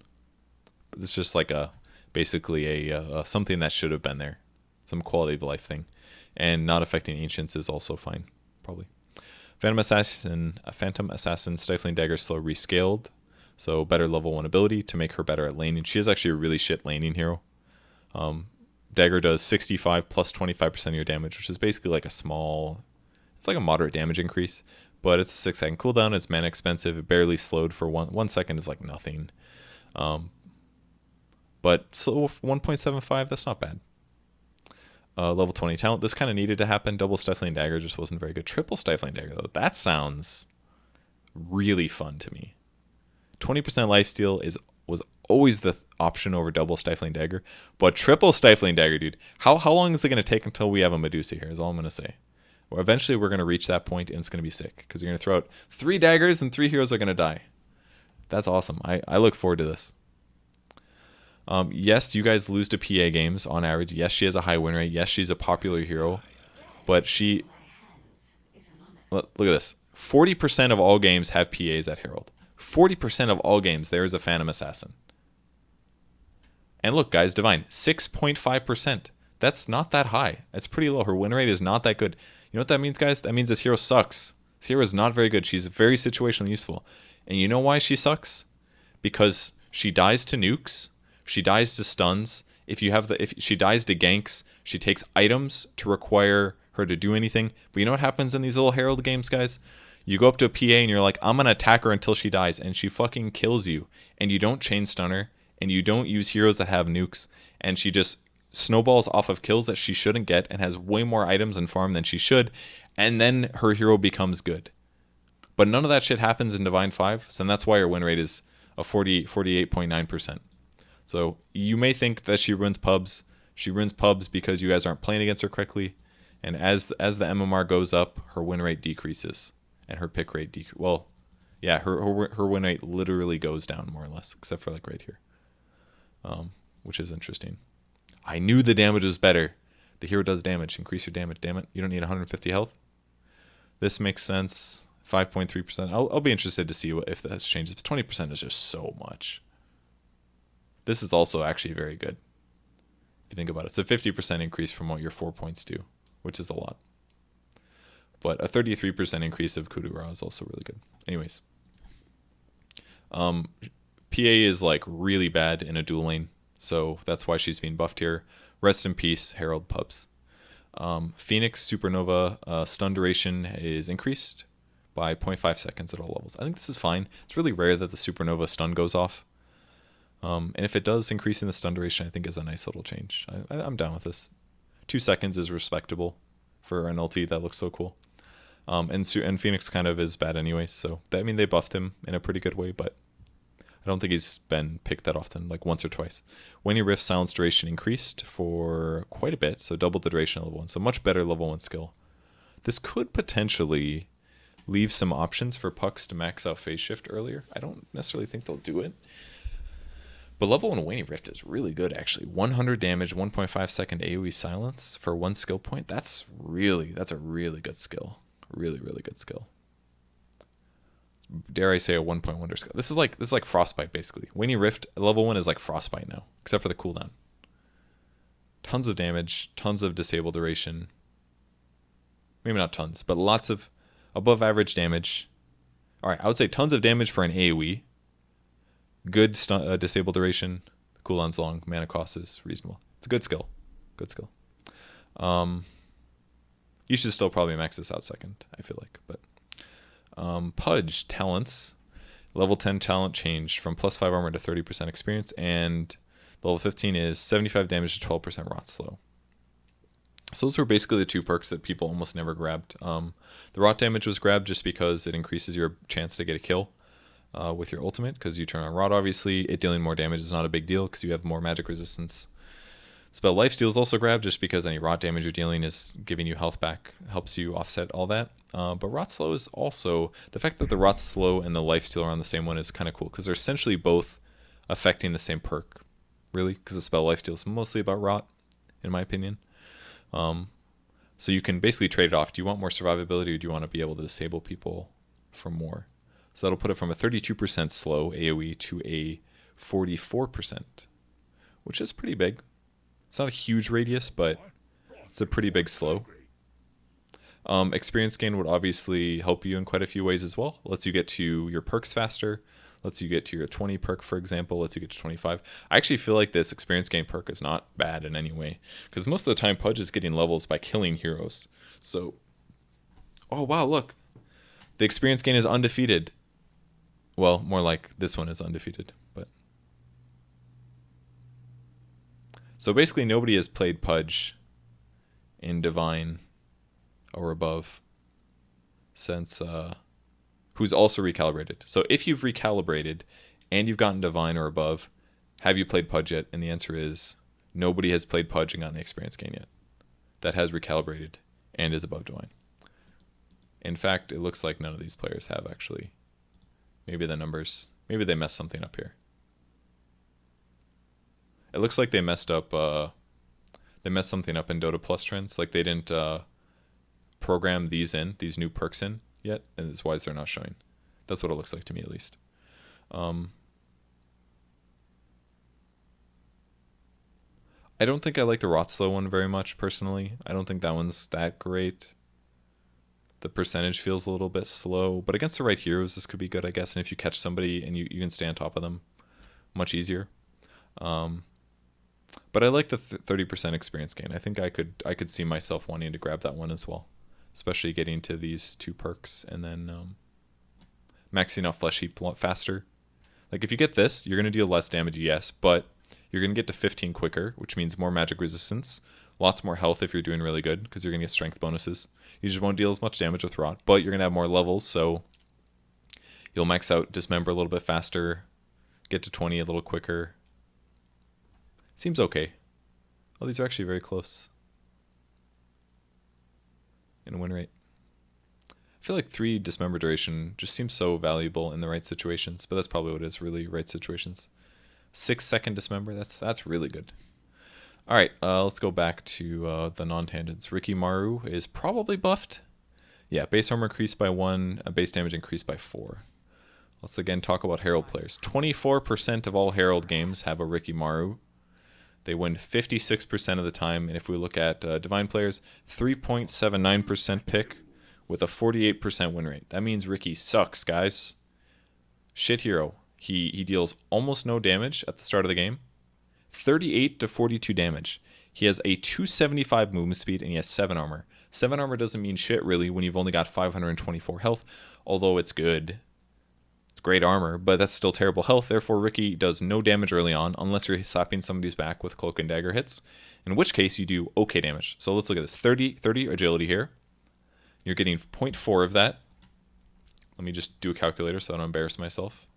But it's just like a basically a something that should have been there, some quality of life thing, and not affecting ancients is also fine, probably. Phantom Assassin, Stifling Dagger slow rescaled, so better level 1 ability to make her better at laning. She is actually a really shit laning hero. Dagger does 65 plus 25% of your damage, which is basically like a small, it's like a moderate damage increase, but it's a 6-second cooldown, it's mana expensive, it barely slowed for 1 second is like nothing. But slow 1.75, that's not bad. Level 20 talent, this kind of needed to happen. Double Stifling Dagger just wasn't very good. Triple Stifling Dagger though, that sounds really fun to me. 20% lifesteal was always the option over double Stifling Dagger, but triple Stifling Dagger, dude, how long is it going to take until we have a Medusa here is all I'm going to say. Well, eventually we're going to reach that point and it's going to be sick because you're going to throw out 3 daggers and 3 heroes are going to die. That's awesome. I look forward to this. Yes, you guys lose to PA games on average. Yes, she has a high win rate. Yes, she's a popular hero, but look at this. 40% of all games have PAs at Herald. 40% of all games there is a Phantom Assassin. And look, guys, Divine, 6.5%. That's not that high. That's pretty low. Her win rate is not that good. You know what that means, guys? That means this hero sucks. This hero is not very good. She's very situationally useful. And you know why she sucks? Because she dies to nukes. She dies to stuns. If she dies to ganks, she takes items to require her to do anything. But you know what happens in these little Herald games, guys? You go up to a PA and you're like, I'm going to attack her until she dies. And she fucking kills you. And you don't chain stun her. And you don't use heroes that have nukes. And she just snowballs off of kills that she shouldn't get and has way more items and farm than she should. And then her hero becomes good. But none of that shit happens in Divine 5. So that's why her win rate is a 48.9%. So you may think that she ruins pubs. She ruins pubs because you guys aren't playing against her correctly. And as the MMR goes up, her win rate decreases. And her pick rate decreases. Well, yeah, her win rate literally goes down more or less, except for like right here. Which is interesting. I knew the damage was better. The hero does damage. Increase your damage. Damn it. You don't need 150 health. This makes sense. 5.3%. I'll be interested to see if that changes. But 20% is just so much. This is also actually very good. If you think about it. It's a 50% increase from what your 4 points do, which is a lot. But a 33% increase of Kudura is also really good. Anyways. PA is like really bad in a dual lane. So that's why she's being buffed here. Rest in peace, Herald Pubs. Phoenix Supernova stun duration is increased by 0.5 seconds at all levels. I think this is fine. It's really rare that the Supernova stun goes off. And if it does increase in the stun duration, I think is a nice little change. I'm down with this. 2 seconds is respectable for an ulti that looks so cool. And Phoenix kind of is bad anyways. So I mean, they buffed him in a pretty good way, but I don't think he's been picked that often, like once or twice. When your Rift silence duration increased for quite a bit, so doubled the duration of level 1. So much better level 1 skill. This could potentially leave some options for Pucks to max out phase shift earlier. I don't necessarily think they'll do it. But level 1 Waning Rift is really good, actually. 100 damage, 1.5 second AoE silence for 1 skill point. That's a really good skill. Really, really good skill. Dare I say a 1.1 wonder skill. This is like Frostbite, basically. Waning Rift, level 1 is like Frostbite now, except for the cooldown. Tons of damage, tons of disable duration. Maybe not tons, but lots of above average damage. Alright, I would say tons of damage for an AoE. Good disable duration. Cooldown's long. Mana cost is reasonable. It's a good skill. Good skill. You should still probably max this out second, I feel like. But Pudge talents. Level 10 talent changed from plus 5 armor to 30% experience. And level 15 is 75 damage to 12% rot slow. So those were basically the 2 perks that people almost never grabbed. The rot damage was grabbed just because it increases your chance to get a kill. With your ultimate, because you turn on Rot, obviously. It dealing more damage is not a big deal because you have more magic resistance. Spell Lifesteal is also grabbed just because any Rot damage you're dealing is giving you health back, helps you offset all that. But Rot Slow is also, the fact that the Rot Slow and the Lifesteal are on the same one is kind of cool because they're essentially both affecting the same perk, really, because the Spell Lifesteal is mostly about Rot, in my opinion. So you can basically trade it off. Do you want more survivability or do you want to be able to disable people for more? So that'll put it from a 32% slow AoE to a 44%, which is pretty big. It's not a huge radius, but it's a pretty big slow. Experience gain would obviously help you in quite a few ways as well. Lets you get to your perks faster. Lets you get to your 20 perk, for example. Lets you get to 25. I actually feel like this experience gain perk is not bad in any way, because most of the time Pudge is getting levels by killing heroes. So, oh wow, look. The experience gain is undefeated. Well, more like this one is undefeated, but... So basically nobody has played Pudge in Divine or above since who's also recalibrated. So if you've recalibrated and you've gotten Divine or above, have you played Pudge yet? And the answer is nobody has played Pudge and gotten the experience gain yet that has recalibrated and is above Divine. In fact, it looks like none of these players have actually. Maybe the numbers, maybe they messed something up here. It looks like they messed up something up in Dota Plus trends. Like they didn't program these new perks in yet, and that's why they're not showing. That's what it looks like to me, at least. I don't think I like the Rotslow one very much, personally. I don't think that one's that great. The percentage feels a little bit slow, but against the right heroes, this could be good, I guess. And if you catch somebody and you can stay on top of them, much easier. But I like the 30% experience gain. I think I could see myself wanting to grab that one as well, especially getting to these 2 perks and then maxing out Flesh Heap faster. Like if you get this, you're going to deal less damage, yes, but you're going to get to 15 quicker, which means more magic resistance, lots more health if you're doing really good, because you're going to get strength bonuses. You just won't deal as much damage with Rot, but you're going to have more levels, so you'll max out Dismember a little bit faster, get to 20 a little quicker. Seems okay. Oh, these are actually very close in win rate. I feel like 3 Dismember duration just seems so valuable in the right situations, but that's probably what it is, really, right situations. 6-second Dismember, that's really good. All right, let's go back to the non-tangents. Rikimaru is probably buffed. Yeah, base armor increased by 1, base damage increased by 4. Let's again talk about Herald players. 24% of all Herald games have a Rikimaru. They win 56% of the time, and if we look at Divine players, 3.79% pick with a 48% win rate. That means Ricky sucks, guys. Shit hero. He deals almost no damage at the start of the game. 38 to 42 damage. He has a 275 movement speed, and he has 7 armor. 7 armor doesn't mean shit, really, when you've only got 524 health, although it's good. It's great armor, but that's still terrible health. Therefore, Ricky does no damage early on, unless you're slapping somebody's back with Cloak and Dagger hits, in which case you do okay damage. So let's look at this. 30 agility here. You're getting 0.4 of that. Let me just do a calculator so I don't embarrass myself.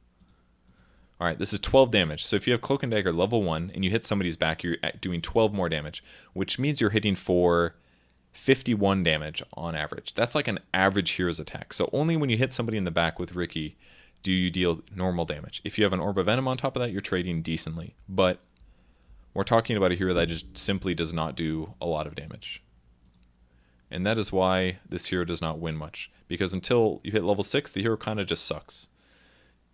All right, this is 12 damage. So if you have Cloak and Dagger level 1 and you hit somebody's back, you're doing 12 more damage, which means you're hitting for 51 damage on average. That's like an average hero's attack. So only when you hit somebody in the back with Ricky do you deal normal damage. If you have an Orb of Venom on top of that, you're trading decently. But we're talking about a hero that just simply does not do a lot of damage. And that is why this hero does not win much. Because until you hit level 6, the hero kind of just sucks.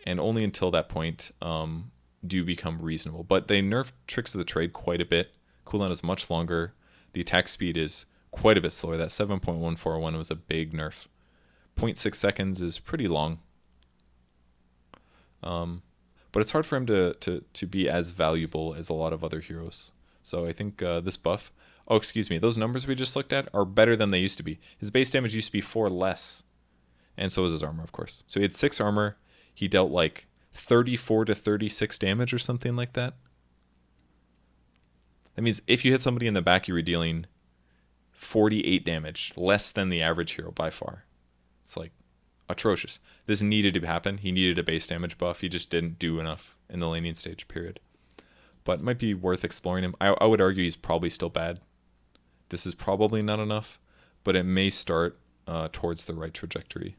And only until that point do you become reasonable. But they nerfed Tricks of the Trade quite a bit. Cooldown is much longer. The attack speed is quite a bit slower. That 7.141 was a big nerf. 0.6 seconds is pretty long. But it's hard for him to be as valuable as a lot of other heroes. So I think this buff... Oh, excuse me. Those numbers we just looked at are better than they used to be. His base damage used to be 4 less. And so was his armor, of course. So he had 6 armor. He dealt like 34 to 36 damage or something like that. That means if you hit somebody in the back, you were dealing 48 damage, less than the average hero by far. It's like atrocious. This needed to happen. He needed a base damage buff. He just didn't do enough in the laning stage period. But it might be worth exploring him. I would argue he's probably still bad. This is probably not enough, but it may start towards the right trajectory.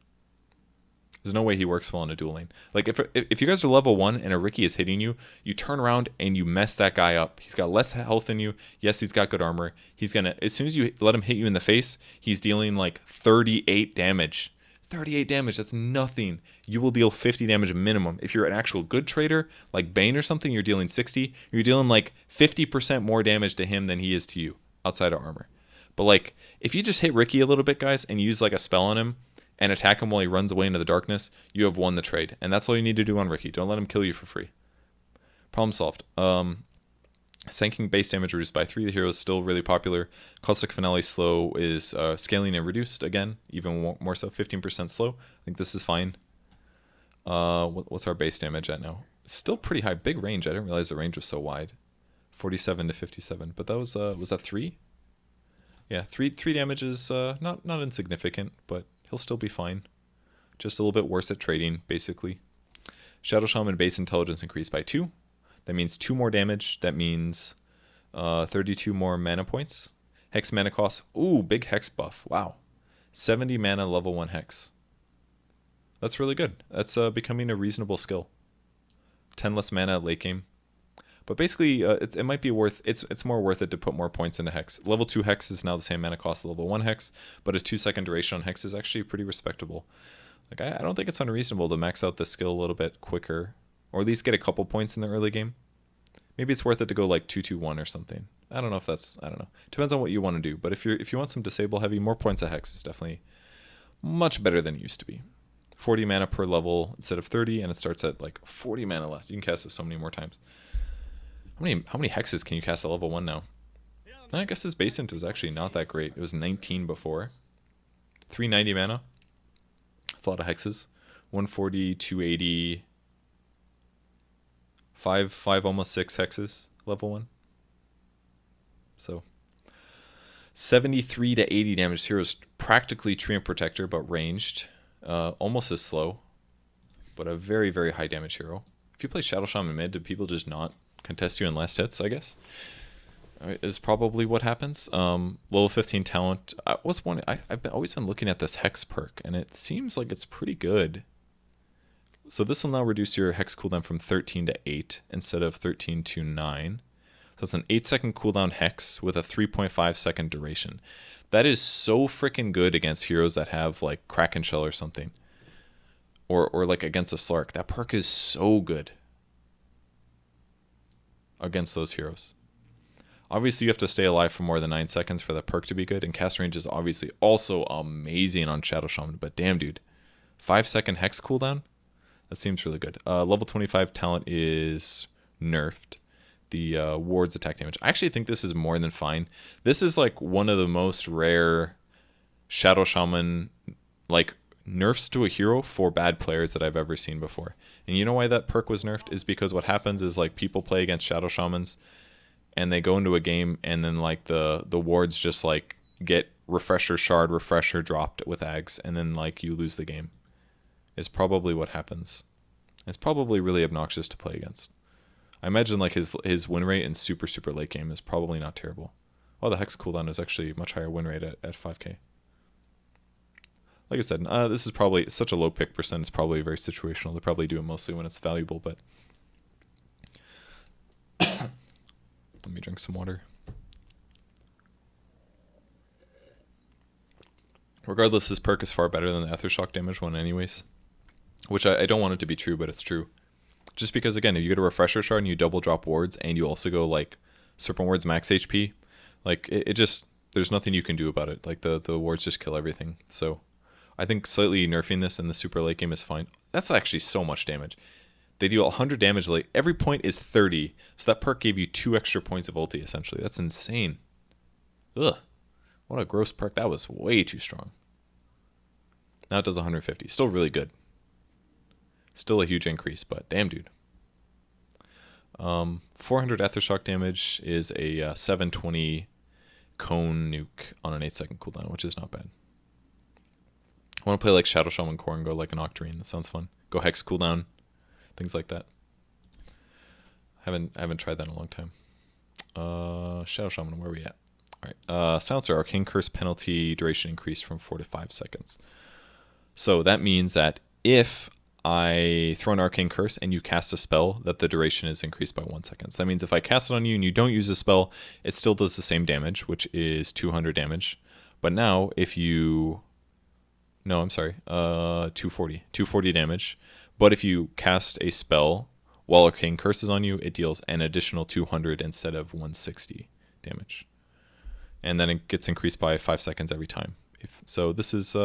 There's no way he works well in a dual lane. Like if you guys are level 1 and a Ricky is hitting you, you turn around and you mess that guy up. He's got less health than you. Yes, he's got good armor. He's gonna, as soon as you let him hit you in the face, he's dealing like 38 damage. 38 damage, that's nothing. You will deal 50 damage minimum. If you're an actual good trader, like Bane or something, you're dealing 60. You're dealing like 50% more damage to him than he is to you, outside of armor. But like, if you just hit Ricky a little bit, guys, and use like a spell on him, and attack him while he runs away into the darkness, you have won the trade. And that's all you need to do on Ricky. Don't let him kill you for free. Problem solved. Sinking base damage reduced by 3. The hero is still really popular. Caustic Finale slow is scaling and reduced again, even more so, 15% slow. I think this is fine. What's our base damage at now? Still pretty high, big range. I didn't realize the range was so wide. 47 to 57, but that was that 3? Yeah, 3 damage is not insignificant, but he'll still be fine. Just a little bit worse at trading, basically. Shadow Shaman base intelligence increased by 2. That means 2 more damage. That means 32 more mana points. Hex mana cost. Ooh, big hex buff. Wow. 70 mana level 1 hex. That's really good. That's becoming a reasonable skill. 10 less mana late game. But basically, it might be worth. It's more worth it to put more points into hex. Level 2 hex is now the same mana cost as level 1 hex, but his 2-second duration on hex is actually pretty respectable. Like I don't think it's unreasonable to max out the skill a little bit quicker, or at least get a couple points in the early game. Maybe it's worth it to go like 2-2-1 or something. I don't know if that's. I don't know. Depends on what you want to do. But if you want some disable heavy, more points at hex is definitely much better than it used to be. 40 mana per level instead of 30, and it starts at like 40 mana less. You can cast it so many more times. How many hexes can you cast at level 1 now? I guess his base int was actually not that great. It was 19 before. 390 mana. That's a lot of hexes. 140, 280, 5 almost 6 hexes, level 1. So 73 to 80 damage. This hero's practically Treant Protector, but ranged. Almost as slow, but a very, very high damage hero. If you play Shadow Shaman mid, do people just not contest you in last hits, I guess? Is probably what happens. Level 15 talent. I've always been looking at this Hex perk, and it seems like it's pretty good. So this will now reduce your Hex cooldown from 13 to 8 instead of 13 to 9. So it's an 8-second cooldown Hex with a 3.5-second duration. That is so freaking good against heroes that have like Kraken Shell or something. Or like against a Slark. That perk is so good against those heroes. Obviously, you have to stay alive for more than 9 seconds for that perk to be good, and cast range is obviously also amazing on Shadow Shaman, but damn, dude. 5-second Hex cooldown? That seems really good. Level 25 talent is nerfed. The ward's attack damage. I actually think this is more than fine. This is like one of the most rare Shadow Shaman like nerfs to a hero for bad players that I've ever seen before. And you know why that perk was nerfed? Is because what happens is like people play against Shadow Shamans and they go into a game and then like the wards just like get refresher dropped with Ags, and then like you lose the game. Is probably what happens. It's probably really obnoxious to play against. I imagine like his win rate in super late game is probably not terrible. Oh, the Hex cooldown is actually much higher win rate at 5k. Like I said, this is probably such a low pick percent. It's probably very situational. They probably do it mostly when it's valuable, but let me drink some water. Regardless, this perk is far better than the Aethershock damage one anyways. Which I don't want it to be true, but it's true. Just because, again, if you get a Refresher Shard and you double drop wards and you also go, like, Serpent Ward's max HP, like, it just, there's nothing you can do about it. Like, the wards just kill everything. So, I think slightly nerfing this in the super late game is fine. That's actually so much damage. They deal 100 damage late. Every point is 30. So that perk gave you 2 extra points of ulti, essentially. That's insane. Ugh. What a gross perk. That was way too strong. Now it does 150. Still really good. Still a huge increase, but damn, dude. 400 Aethershock damage is a 720 cone nuke on an 8-second cooldown, which is not bad. I want to play like Shadow Shaman Core and go like an Octarine. That sounds fun. Go Hex cooldown, things like that. I haven't tried that in a long time. Shadow Shaman, where are we at? All right. Silencer, Arcane Curse penalty duration increased from 4 to 5 seconds. So that means that if I throw an Arcane Curse and you cast a spell, that the duration is increased by 1 second. So that means if I cast it on you and you don't use a spell, it still does the same damage, which is 200 damage. But now, if you No, I'm sorry. 240. 240 damage. But if you cast a spell while Arcane Curse is on you, it deals an additional 200 instead of 160 damage. And then it gets increased by 5 seconds every time. So this is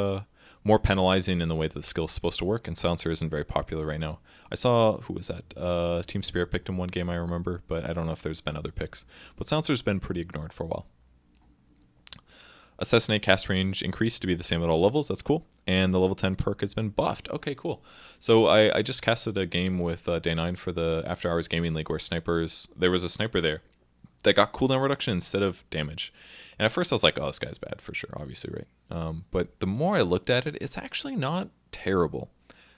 more penalizing in the way that the skill is supposed to work, and Silencer isn't very popular right now. I saw, who was that? Team Spirit picked him one game, I remember, but I don't know if there's been other picks. But Silencer's been pretty ignored for a while. Assassinate cast range increased to be the same at all levels. That's cool. And the level 10 perk has been buffed. Okay, cool. So I just casted a game with Day 9 for the After Hours Gaming League where snipers, there was a sniper there that got cooldown reduction instead of damage. And at first I was like, oh, this guy's bad for sure, obviously, right? But the more I looked at it, it's actually not terrible.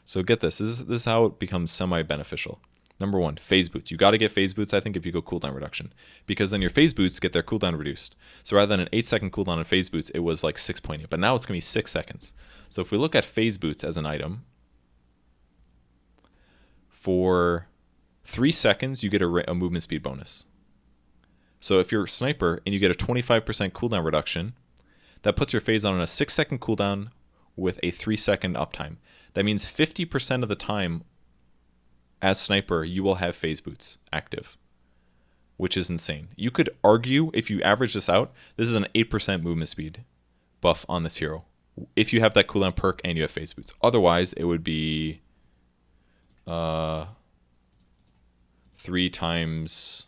So get this. This is how it becomes semi-beneficial. Number 1, phase boots. You got to get phase boots, I think, if you go cooldown reduction. Because then your phase boots get their cooldown reduced. So rather than an 8-second cooldown on phase boots, it was like 6.8. But now it's going to be 6 seconds. So if we look at phase boots as an item, for 3 seconds, you get a movement speed bonus. So if you're a sniper and you get a 25% cooldown reduction, that puts your phase on a 6-second cooldown with a 3-second uptime. That means 50% of the time as sniper, you will have phase boots active, which is insane. You could argue, if you average this out, this is an 8% movement speed buff on this hero, if you have that cooldown perk and you have phase boots. Otherwise, it would be 3 times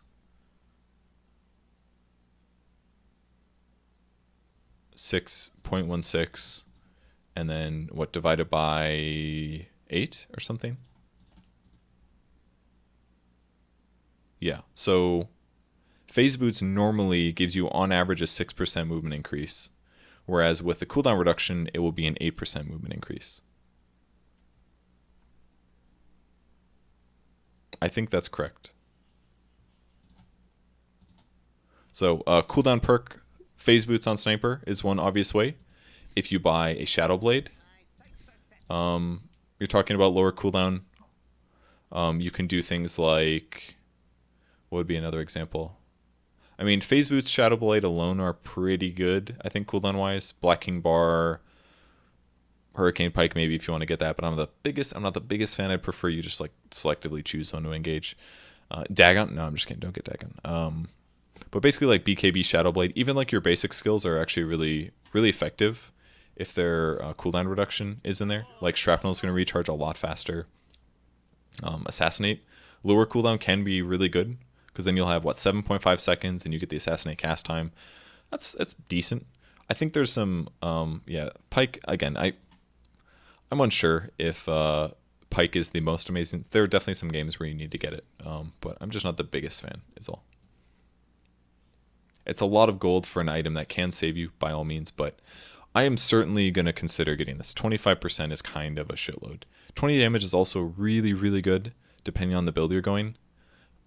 6.16, and then what, divided by 8 or something? Yeah, so phase boots normally gives you on average a 6% movement increase, whereas with the cooldown reduction, it will be an 8% movement increase. I think that's correct. So cooldown perk, phase boots on sniper is one obvious way. If you buy a Shadow Blade, you're talking about lower cooldown. You can do things like, what would be another example? I mean, phase boots, Shadow Blade alone are pretty good, I think, cooldown wise. Black King Bar, Hurricane Pike, maybe if you want to get that. But I'm not the biggest fan. I'd prefer you just like selectively choose one to engage. Dagon? No, I'm just kidding. Don't get Dagon. But basically, like BKB, Shadow Blade, even like your basic skills are actually really, really effective if their cooldown reduction is in there. Like Shrapnel is going to recharge a lot faster. Assassinate, lower cooldown can be really good, because then you'll have, what, 7.5 seconds, and you get the Assassinate cast time. That's decent. I think there's some, yeah, Pike, again, I'm unsure if Pike is the most amazing. There are definitely some games where you need to get it, but I'm just not the biggest fan, is all. It's a lot of gold for an item that can save you, by all means, but I am certainly going to consider getting this. 25% is kind of a shitload. 20 damage is also really, really good, depending on the build you're going.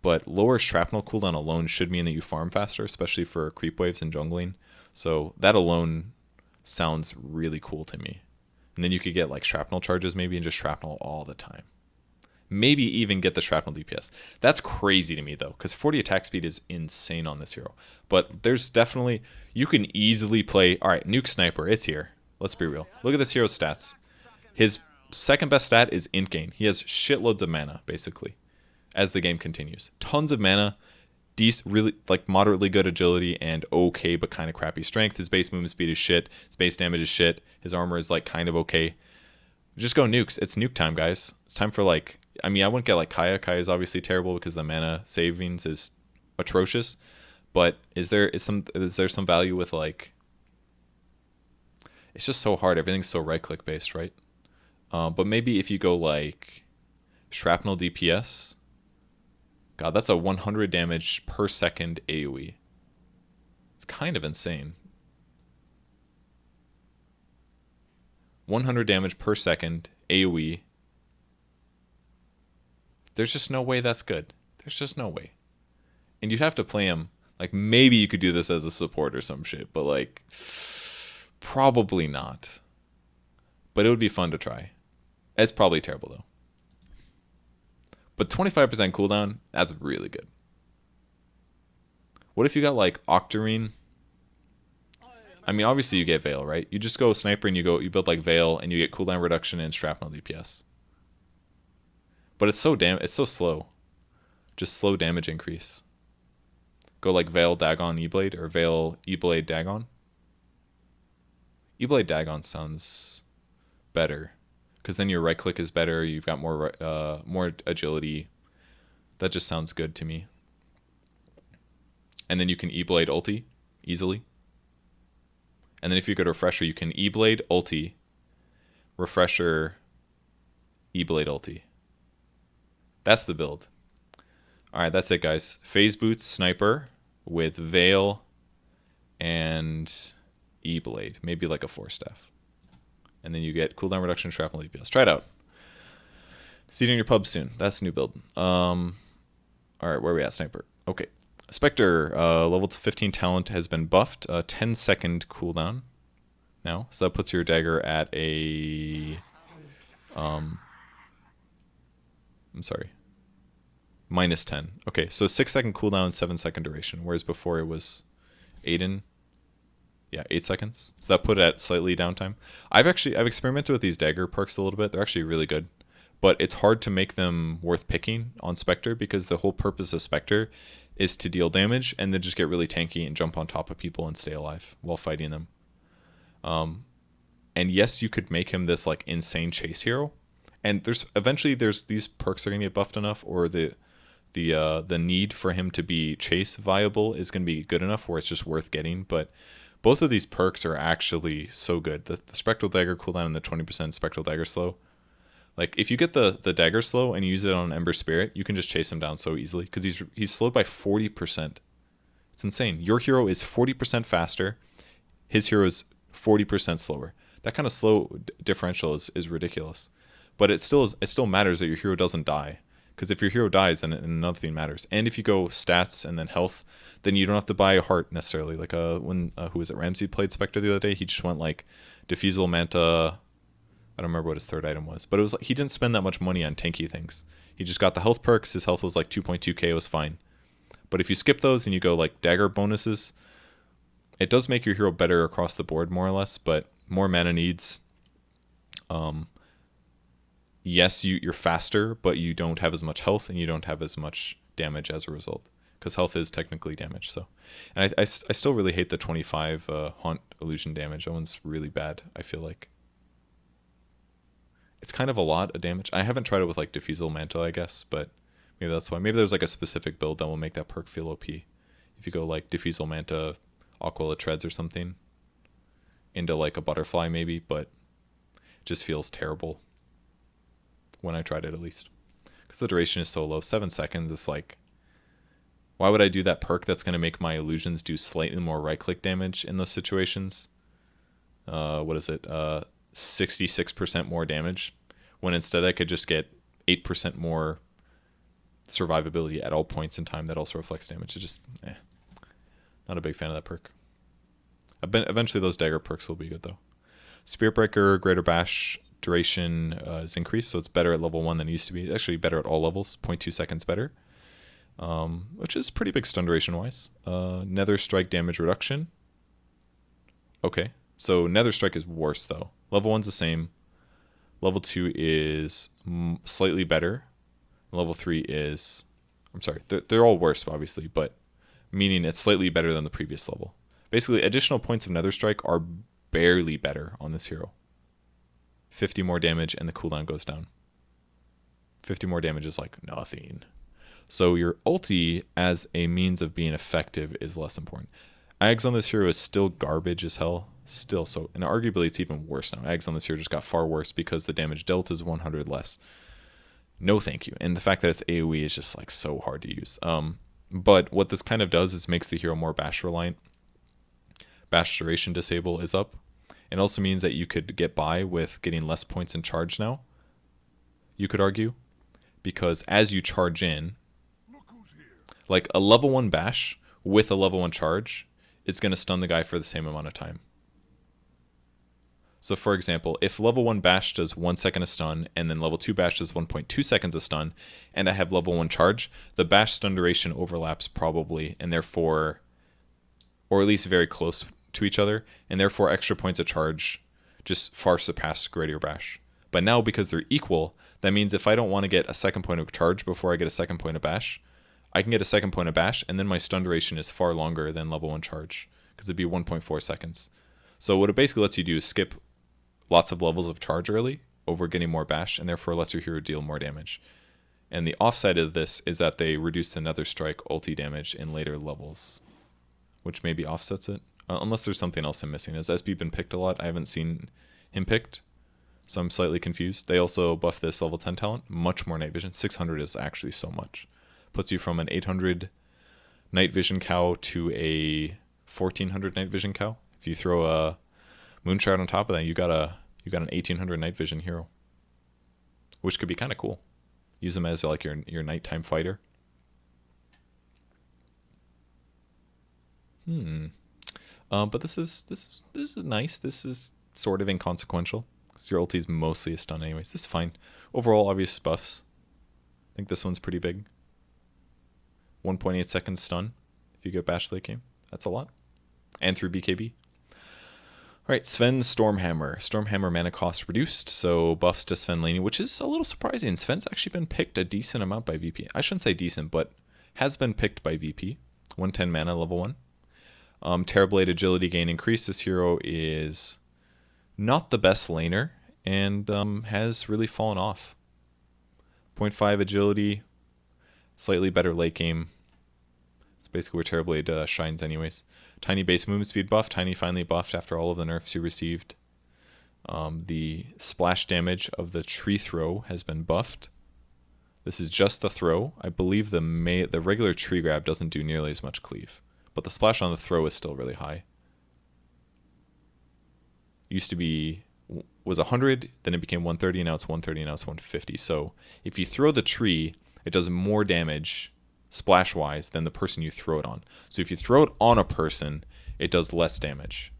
But lower shrapnel cooldown alone should mean that you farm faster, especially for creep waves and jungling. So that alone sounds really cool to me. And then you could get like shrapnel charges maybe and just shrapnel all the time. Maybe even get the shrapnel DPS. That's crazy to me though, because 40 attack speed is insane on this hero. But there's definitely, you can easily play, all right, Nuke Sniper, it's here. Let's be real. Look at this hero's stats. His second best stat is int gain. He has shitloads of mana, basically, as the game continues. Tons of mana, really like moderately good agility, and okay but kind of crappy strength. His base movement speed is shit. His base damage is shit. His armor is like kind of okay. Just go nukes. It's nuke time, guys. It's time for like, I mean, I wouldn't get like Kaya. Kaya is obviously terrible because the mana savings is atrocious. But is there some value with like, it's just so hard. Everything's so right click based, right? But maybe if you go like Shrapnel DPS, God, that's a 100 damage per second AoE. It's kind of insane. 100 damage per second AoE. There's just no way that's good. There's just no way. And you'd have to play him. Like, maybe you could do this as a support or some shit, but like, probably not. But it would be fun to try. It's probably terrible though. But 25% cooldown, that's really good. What if you got like Octarine? I mean, obviously you get Veil, right? You just go Sniper and you build like Veil and you get cooldown reduction and Shrapnel DPS. But it's so slow. Just slow damage increase. Go like Veil, Dagon, E-Blade, or Veil, E-Blade, Dagon. E-Blade, Dagon sounds better. Because then your right click is better, you've got more agility. That just sounds good to me. And then you can E-Blade ulti easily. And then if you go to Refresher, you can E-Blade ulti, Refresher, E-Blade ulti. That's the build. Alright, that's it, guys. Phase Boots Sniper with Veil and E-Blade. Maybe like a 4-staff. And then you get cooldown reduction, Shrapnel DPS. Try it out. See it in your pub soon. That's the new build. Alright, where are we at, Sniper? Okay. Spectre, level 15 talent has been buffed. 10-second cooldown now. So that puts your dagger at a... I'm sorry. -10. Okay, so 6-second cooldown, 7-second duration. Whereas before it was 8 seconds. So that put it at slightly downtime. I've experimented with these dagger perks a little bit. They're actually really good. But it's hard to make them worth picking on Spectre because the whole purpose of Spectre is to deal damage and then just get really tanky and jump on top of people and stay alive while fighting them. And yes, you could make him this like insane chase hero. And eventually these perks are gonna get buffed enough, or the need for him to be chase viable is gonna be good enough where it's just worth getting. But both of these perks are actually so good. The Spectral Dagger cooldown and the 20% Spectral Dagger slow. Like, if you get the dagger slow and you use it on Ember Spirit, you can just chase him down so easily because he's slowed by 40%. It's insane. Your hero is 40% faster. His hero is 40% slower. That kind of slow differential is ridiculous. But it still matters that your hero doesn't die. Because if your hero dies, then nothing matters. And if you go stats and then health, then you don't have to buy a heart necessarily. Like when who was it? Ramsey played Spectre the other day. He just went like Diffusal Manta. I don't remember what his third item was, but it was like he didn't spend that much money on tanky things. He just got the health perks. His health was like 2.2k. It was fine. But if you skip those and you go like dagger bonuses, it does make your hero better across the board more or less. But more mana needs. Yes, you're faster, but you don't have as much health and you don't have as much damage as a result. Because health is technically damage. So, and I still really hate the 25 haunt illusion damage. That one's really bad, I feel like. It's kind of a lot of damage. I haven't tried it with like Diffusal Mantle, I guess, but maybe that's why. Maybe there's like a specific build that will make that perk feel OP. If you go like Diffusal Manta, Aquila Treads or something into like a butterfly maybe, but it just feels terrible when I tried it at least. Because the duration is so low, 7 seconds, it's like, why would I do that perk that's going to make my illusions do slightly more right-click damage in those situations? What is it? 66% more damage, when instead I could just get 8% more survivability at all points in time that also reflects damage. It's just, not a big fan of that perk. Eventually those dagger perks will be good though. Spirit Breaker, Greater Bash duration is increased, so it's better at level 1 than it used to be. It's actually better at all levels, 0.2 seconds better, which is pretty big stun duration wise. Nether Strike damage reduction. Okay, so Nether Strike is worse though. Level 1's the same. Level 2 is slightly better. Level 3 is... I'm sorry, they're all worse, obviously, but meaning it's slightly better than the previous level. Basically, additional points of Nether Strike are barely better on this hero. 50 more damage and the cooldown goes down. 50 more damage is like nothing. So your ulti as a means of being effective is less important. Ags on this hero is still garbage as hell. Still so, and arguably it's even worse now. Ags on this hero just got far worse because the damage dealt is 100 less. No thank you. And the fact that it's AoE is just like so hard to use. But what this kind of does is makes the hero more bash reliant. Bash duration disable is up. It also means that you could get by with getting less points in charge now, you could argue, because as you charge in, like a level 1 bash with a level 1 charge, it's going to stun the guy for the same amount of time. So for example, if level 1 bash does 1 second of stun, and then level 2 bash does 1.2 seconds of stun, and I have level 1 charge, the bash stun duration overlaps probably, and therefore, or at least very close to each other, and therefore extra points of charge just far surpass Greater Bash. But now, because they're equal, that means if I don't want to get a second point of charge before I get a second point of bash, I can get a second point of bash, and then my stun duration is far longer than level 1 charge, because it'd be 1.4 seconds. So what it basically lets you do is skip lots of levels of charge early over getting more bash, and therefore lets your hero deal more damage. And the offside of this is that they reduce the Nether Strike ulti damage in later levels, which maybe offsets it. Unless there's something else I'm missing. Has SB been picked a lot? I haven't seen him picked, so I'm slightly confused. They also buff this level 10 talent, much more night vision. 600 is actually so much. Puts you from an 800 night vision cow to a 1400 night vision cow. If you throw a Moonshard on top of that, you got an 1800 night vision hero, which could be kind of cool. Use him as like your nighttime fighter. But this is nice. This is sort of inconsequential because your ulti is mostly a stun anyways. This is fine. Overall, obvious buffs. I think this one's pretty big. 1.8 seconds stun if you get bash late game. That's a lot. And through BKB. Alright, Sven's Stormhammer. Stormhammer mana cost reduced, so buffs to Sven laning, which is a little surprising. Sven's actually been picked a decent amount by VP. I shouldn't say decent, but has been picked by VP. 110 mana, level 1. Terrorblade agility gain increase. This hero is not the best laner and has really fallen off. 0.5 agility, slightly better late game. It's basically where Terrorblade shines anyways. Tiny base movement speed buff. Tiny finally buffed after all of the nerfs he received. The splash damage of the tree throw has been buffed. This is just the throw. I believe the regular tree grab doesn't do nearly as much cleave. But the splash on the throw is still really high. Used to be, was 100, then it became 130, now it's 130, now it's 150. So if you throw the tree, it does more damage splash-wise than the person you throw it on. So if you throw it on a person, it does less damage.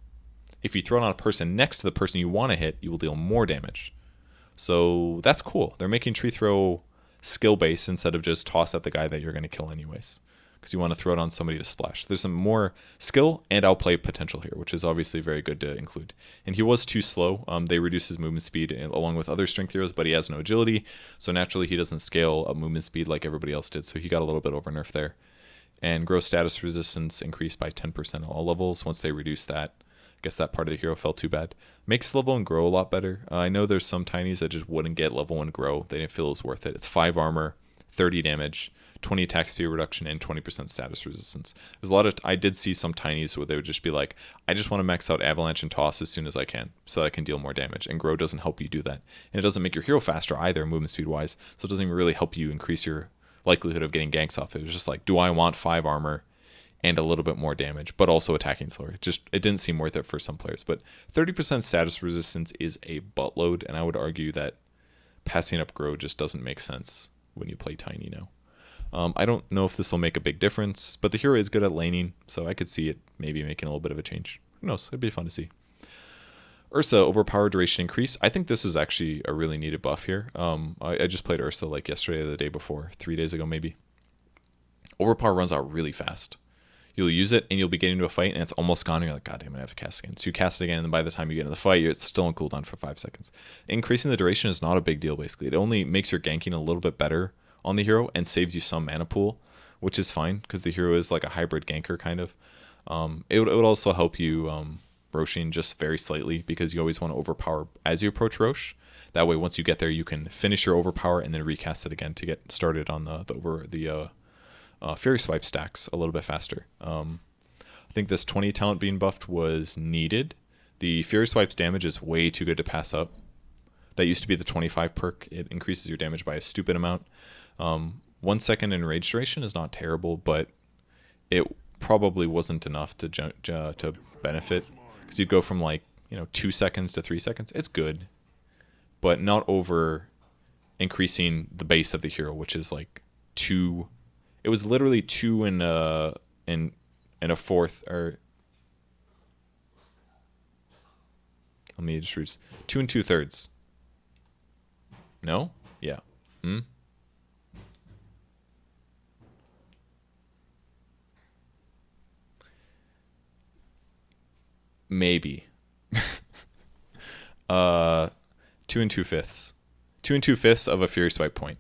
If you throw it on a person next to the person you want to hit, you will deal more damage. So that's cool. They're making tree throw skill-based instead of just toss at the guy that you're going to kill anyways, because you want to throw it on somebody to splash. There's some more skill and outplay potential here, which is obviously very good to include. And he was too slow. They reduced his movement speed along with other strength heroes, but he has no agility, so naturally he doesn't scale up movement speed like everybody else did, so he got a little bit over nerfed there. And gross status resistance increased by 10% at all levels. Once they reduced that, I guess that part of the hero felt too bad. Makes level 1 grow a lot better. I know there's some tinies that just wouldn't get level 1 grow. They didn't feel it was worth it. It's 5 armor, 30 damage, 20 attack speed reduction, and 20% status resistance. There's a lot of, I did see some tinies where they would just be like, I just want to max out avalanche and toss as soon as I can so that I can deal more damage. And grow doesn't help you do that. And it doesn't make your hero faster either, movement speed wise. So it doesn't even really help you increase your likelihood of getting ganks off. It was just like, do I want 5 armor and a little bit more damage, but also attacking slower? It didn't seem worth it for some players. But 30% status resistance is a buttload, and I would argue that passing up grow just doesn't make sense when you play tiny now. I don't know if this will make a big difference, but the hero is good at laning, so I could see it maybe making a little bit of a change. Who knows? It'd be fun to see. Ursa, overpower duration increase. I think this is actually a really needed buff here. I just played Ursa like yesterday or the day before, 3 days ago maybe. Overpower runs out really fast. You'll use it, and you'll be getting into a fight, and it's almost gone, and you're like, God damn it, I have to cast again. So you cast it again, and then by the time you get into the fight, it's still on cooldown for 5 seconds. Increasing the duration is not a big deal, basically. It only makes your ganking a little bit better on the hero and saves you some mana pool, which is fine, because the hero is like a hybrid ganker, kind of. It would also help you Roshing just very slightly, because you always want to overpower as you approach Rosh. That way, once you get there, you can finish your overpower and then recast it again to get started on the Fury Swipe stacks a little bit faster. I think this 20 talent being buffed was needed. The Fury Swipe's damage is way too good to pass up. That used to be the 25 perk. It increases your damage by a stupid amount. 1 second in rage duration is not terrible, but it probably wasn't enough to benefit, because you'd go from 2 seconds to 3 seconds. It's good, but not over increasing the base of the hero, which is like 2. It was literally 2 and a fourth, or let me just read 2 and 2/3. No? Yeah. Maybe. 2 2/5. 2 2/5 of a Fury Swipe point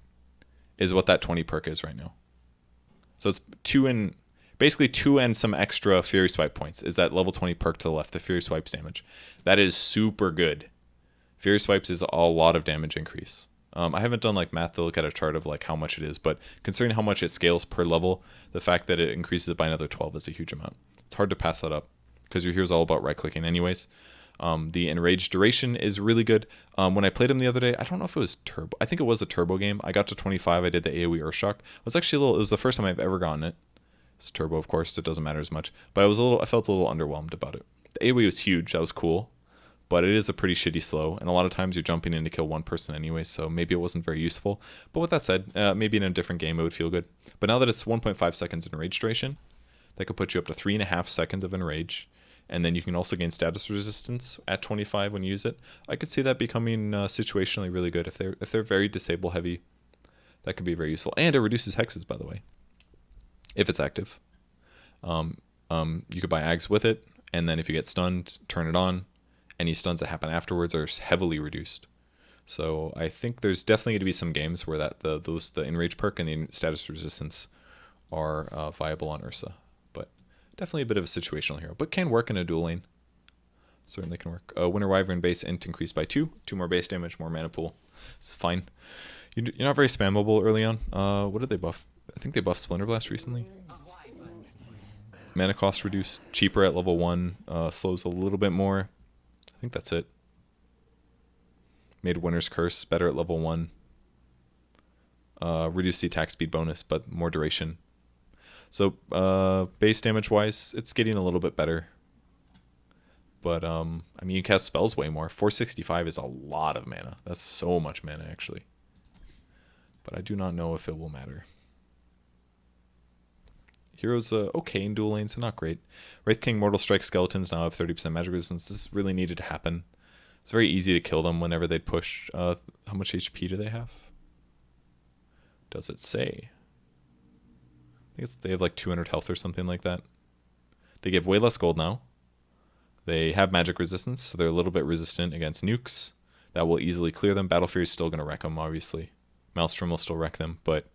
is what that 20 perk is right now. So it's basically 2 and some extra Fury Swipe points is that level 20 perk to the left, the Fury Swipes damage. That is super good. Fury Swipes is a lot of damage increase. I haven't done like math to look at a chart of like how much it is, but considering how much it scales per level, the fact that it increases it by another 12 is a huge amount. It's hard to pass that up because your hero's all about right clicking anyways. The enraged duration is really good. When I played him the other day, I don't know if it was turbo. I think it was a turbo game. I got to 25. I did the AoE Earthshock. It was actually it was the first time I've ever gotten it. It's turbo, of course. It doesn't matter as much, but I felt a little underwhelmed about it. The AoE was huge. That was cool. But it is a pretty shitty slow, and a lot of times you're jumping in to kill one person anyway, so maybe it wasn't very useful. But with that said, maybe in a different game it would feel good. But now that it's 1.5 seconds enrage duration, that could put you up to 3.5 seconds of enrage, and then you can also gain status resistance at 25 when you use it. I could see that becoming situationally really good if they're very disable heavy. That could be very useful, and it reduces hexes, by the way, if it's active. You could buy ags with it, and then if you get stunned, turn it on. Any stuns that happen afterwards are heavily reduced. So I think there's definitely going to be some games where the enrage perk and the status resistance are viable on Ursa. But definitely a bit of a situational hero. But can work in a dual lane. Certainly can work. Winter Wyvern base int increased by 2. 2 more base damage, more mana pool. It's fine. You're not very spammable early on. What did they buff? I think they buffed Splinter Blast recently. Mana cost reduced. Cheaper at level 1. Slows a little bit more. I think that's it. Made Winter's Curse better at level 1. Reduced the attack speed bonus, but more duration. So base damage wise, it's getting a little bit better. But I mean, you cast spells way more. 465 is a lot of mana. That's so much mana actually. But I do not know if it will matter. Heroes okay in dual lanes, so not great. Wraith King Mortal Strike Skeletons now have 30% magic resistance. This really needed to happen. It's very easy to kill them whenever they'd push. How much HP do they have? Does it say? I think they have like 200 health or something like that. They give way less gold now. They have magic resistance, so they're a little bit resistant against nukes. That will easily clear them. Battle Fury is still going to wreck them, obviously. Maelstrom will still wreck them, but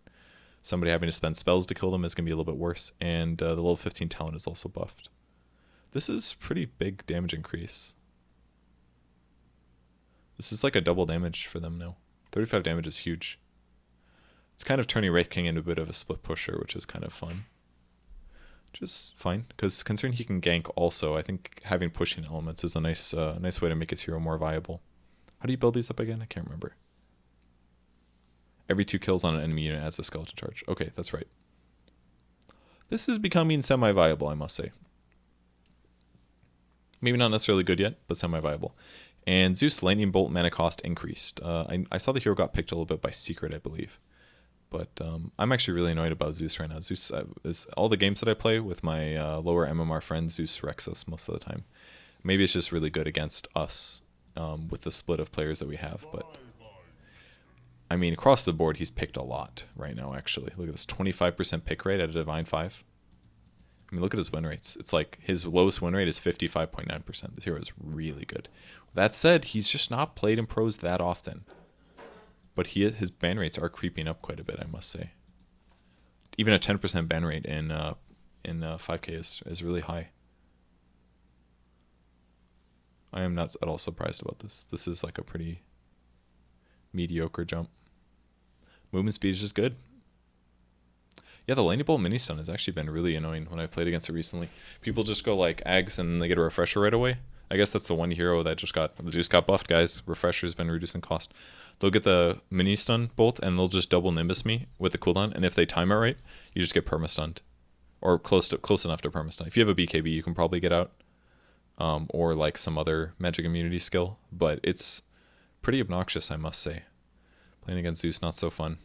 somebody having to spend spells to kill them is going to be a little bit worse. And the level 15 talent is also buffed. This is pretty big damage increase. This is like a double damage for them now. 35 damage is huge. It's kind of turning Wraith King into a bit of a split pusher, which is kind of fun. Which is fine, because considering he can gank also, I think having pushing elements is a nice way to make his hero more viable. How do you build these up again? I can't remember. Every 2 kills on an enemy unit adds a skeleton charge. Okay, that's right. This is becoming semi-viable, I must say. Maybe not necessarily good yet, but semi-viable. And Zeus Lightning Bolt mana cost increased. I saw the hero got picked a little bit by Secret, I believe. But I'm actually really annoyed about Zeus right now. Zeus is all the games that I play with my lower MMR friends. Zeus wrecks us most of the time. Maybe it's just really good against us with the split of players that we have. But I mean, across the board, he's picked a lot right now. Actually, look at this 25% pick rate at a Divine 5. I mean, look at his win rates. It's like his lowest win rate is 55.9%. This hero is really good. That said, he's just not played in pros that often. But his ban rates are creeping up quite a bit, I must say. Even a 10% ban rate in 5K is really high. I am not at all surprised about this. This is like a pretty mediocre jump. Movement speed is just good. Yeah, the Lightning Bolt mini stun has actually been really annoying when I played against it recently. People just go like Ags and they get a refresher right away. I guess that's the one hero that just got buffed, guys. Refresher's been reducing cost. They'll get the mini stun bolt and they'll just double Nimbus me with the cooldown. And if they time it right, you just get perma-stunned. Or close enough to perma-stun. If you have a BKB, you can probably get out. Or like some other magic immunity skill. But it's pretty obnoxious, I must say. Playing against Zeus, not so fun.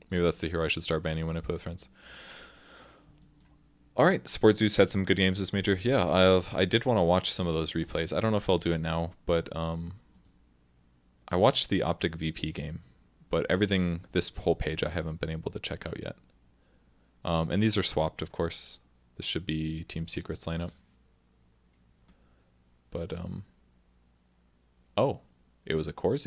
Maybe that's the hero I should start banning when I play with friends. Alright, Sport Zeus had some good games this major. Yeah, I did want to watch some of those replays. I don't know if I'll do it now, but I watched the Optic VP game. But everything, this whole page, I haven't been able to check out yet. And these are swapped, of course. This should be Team Secret's lineup. But Oh, it was a Corsi.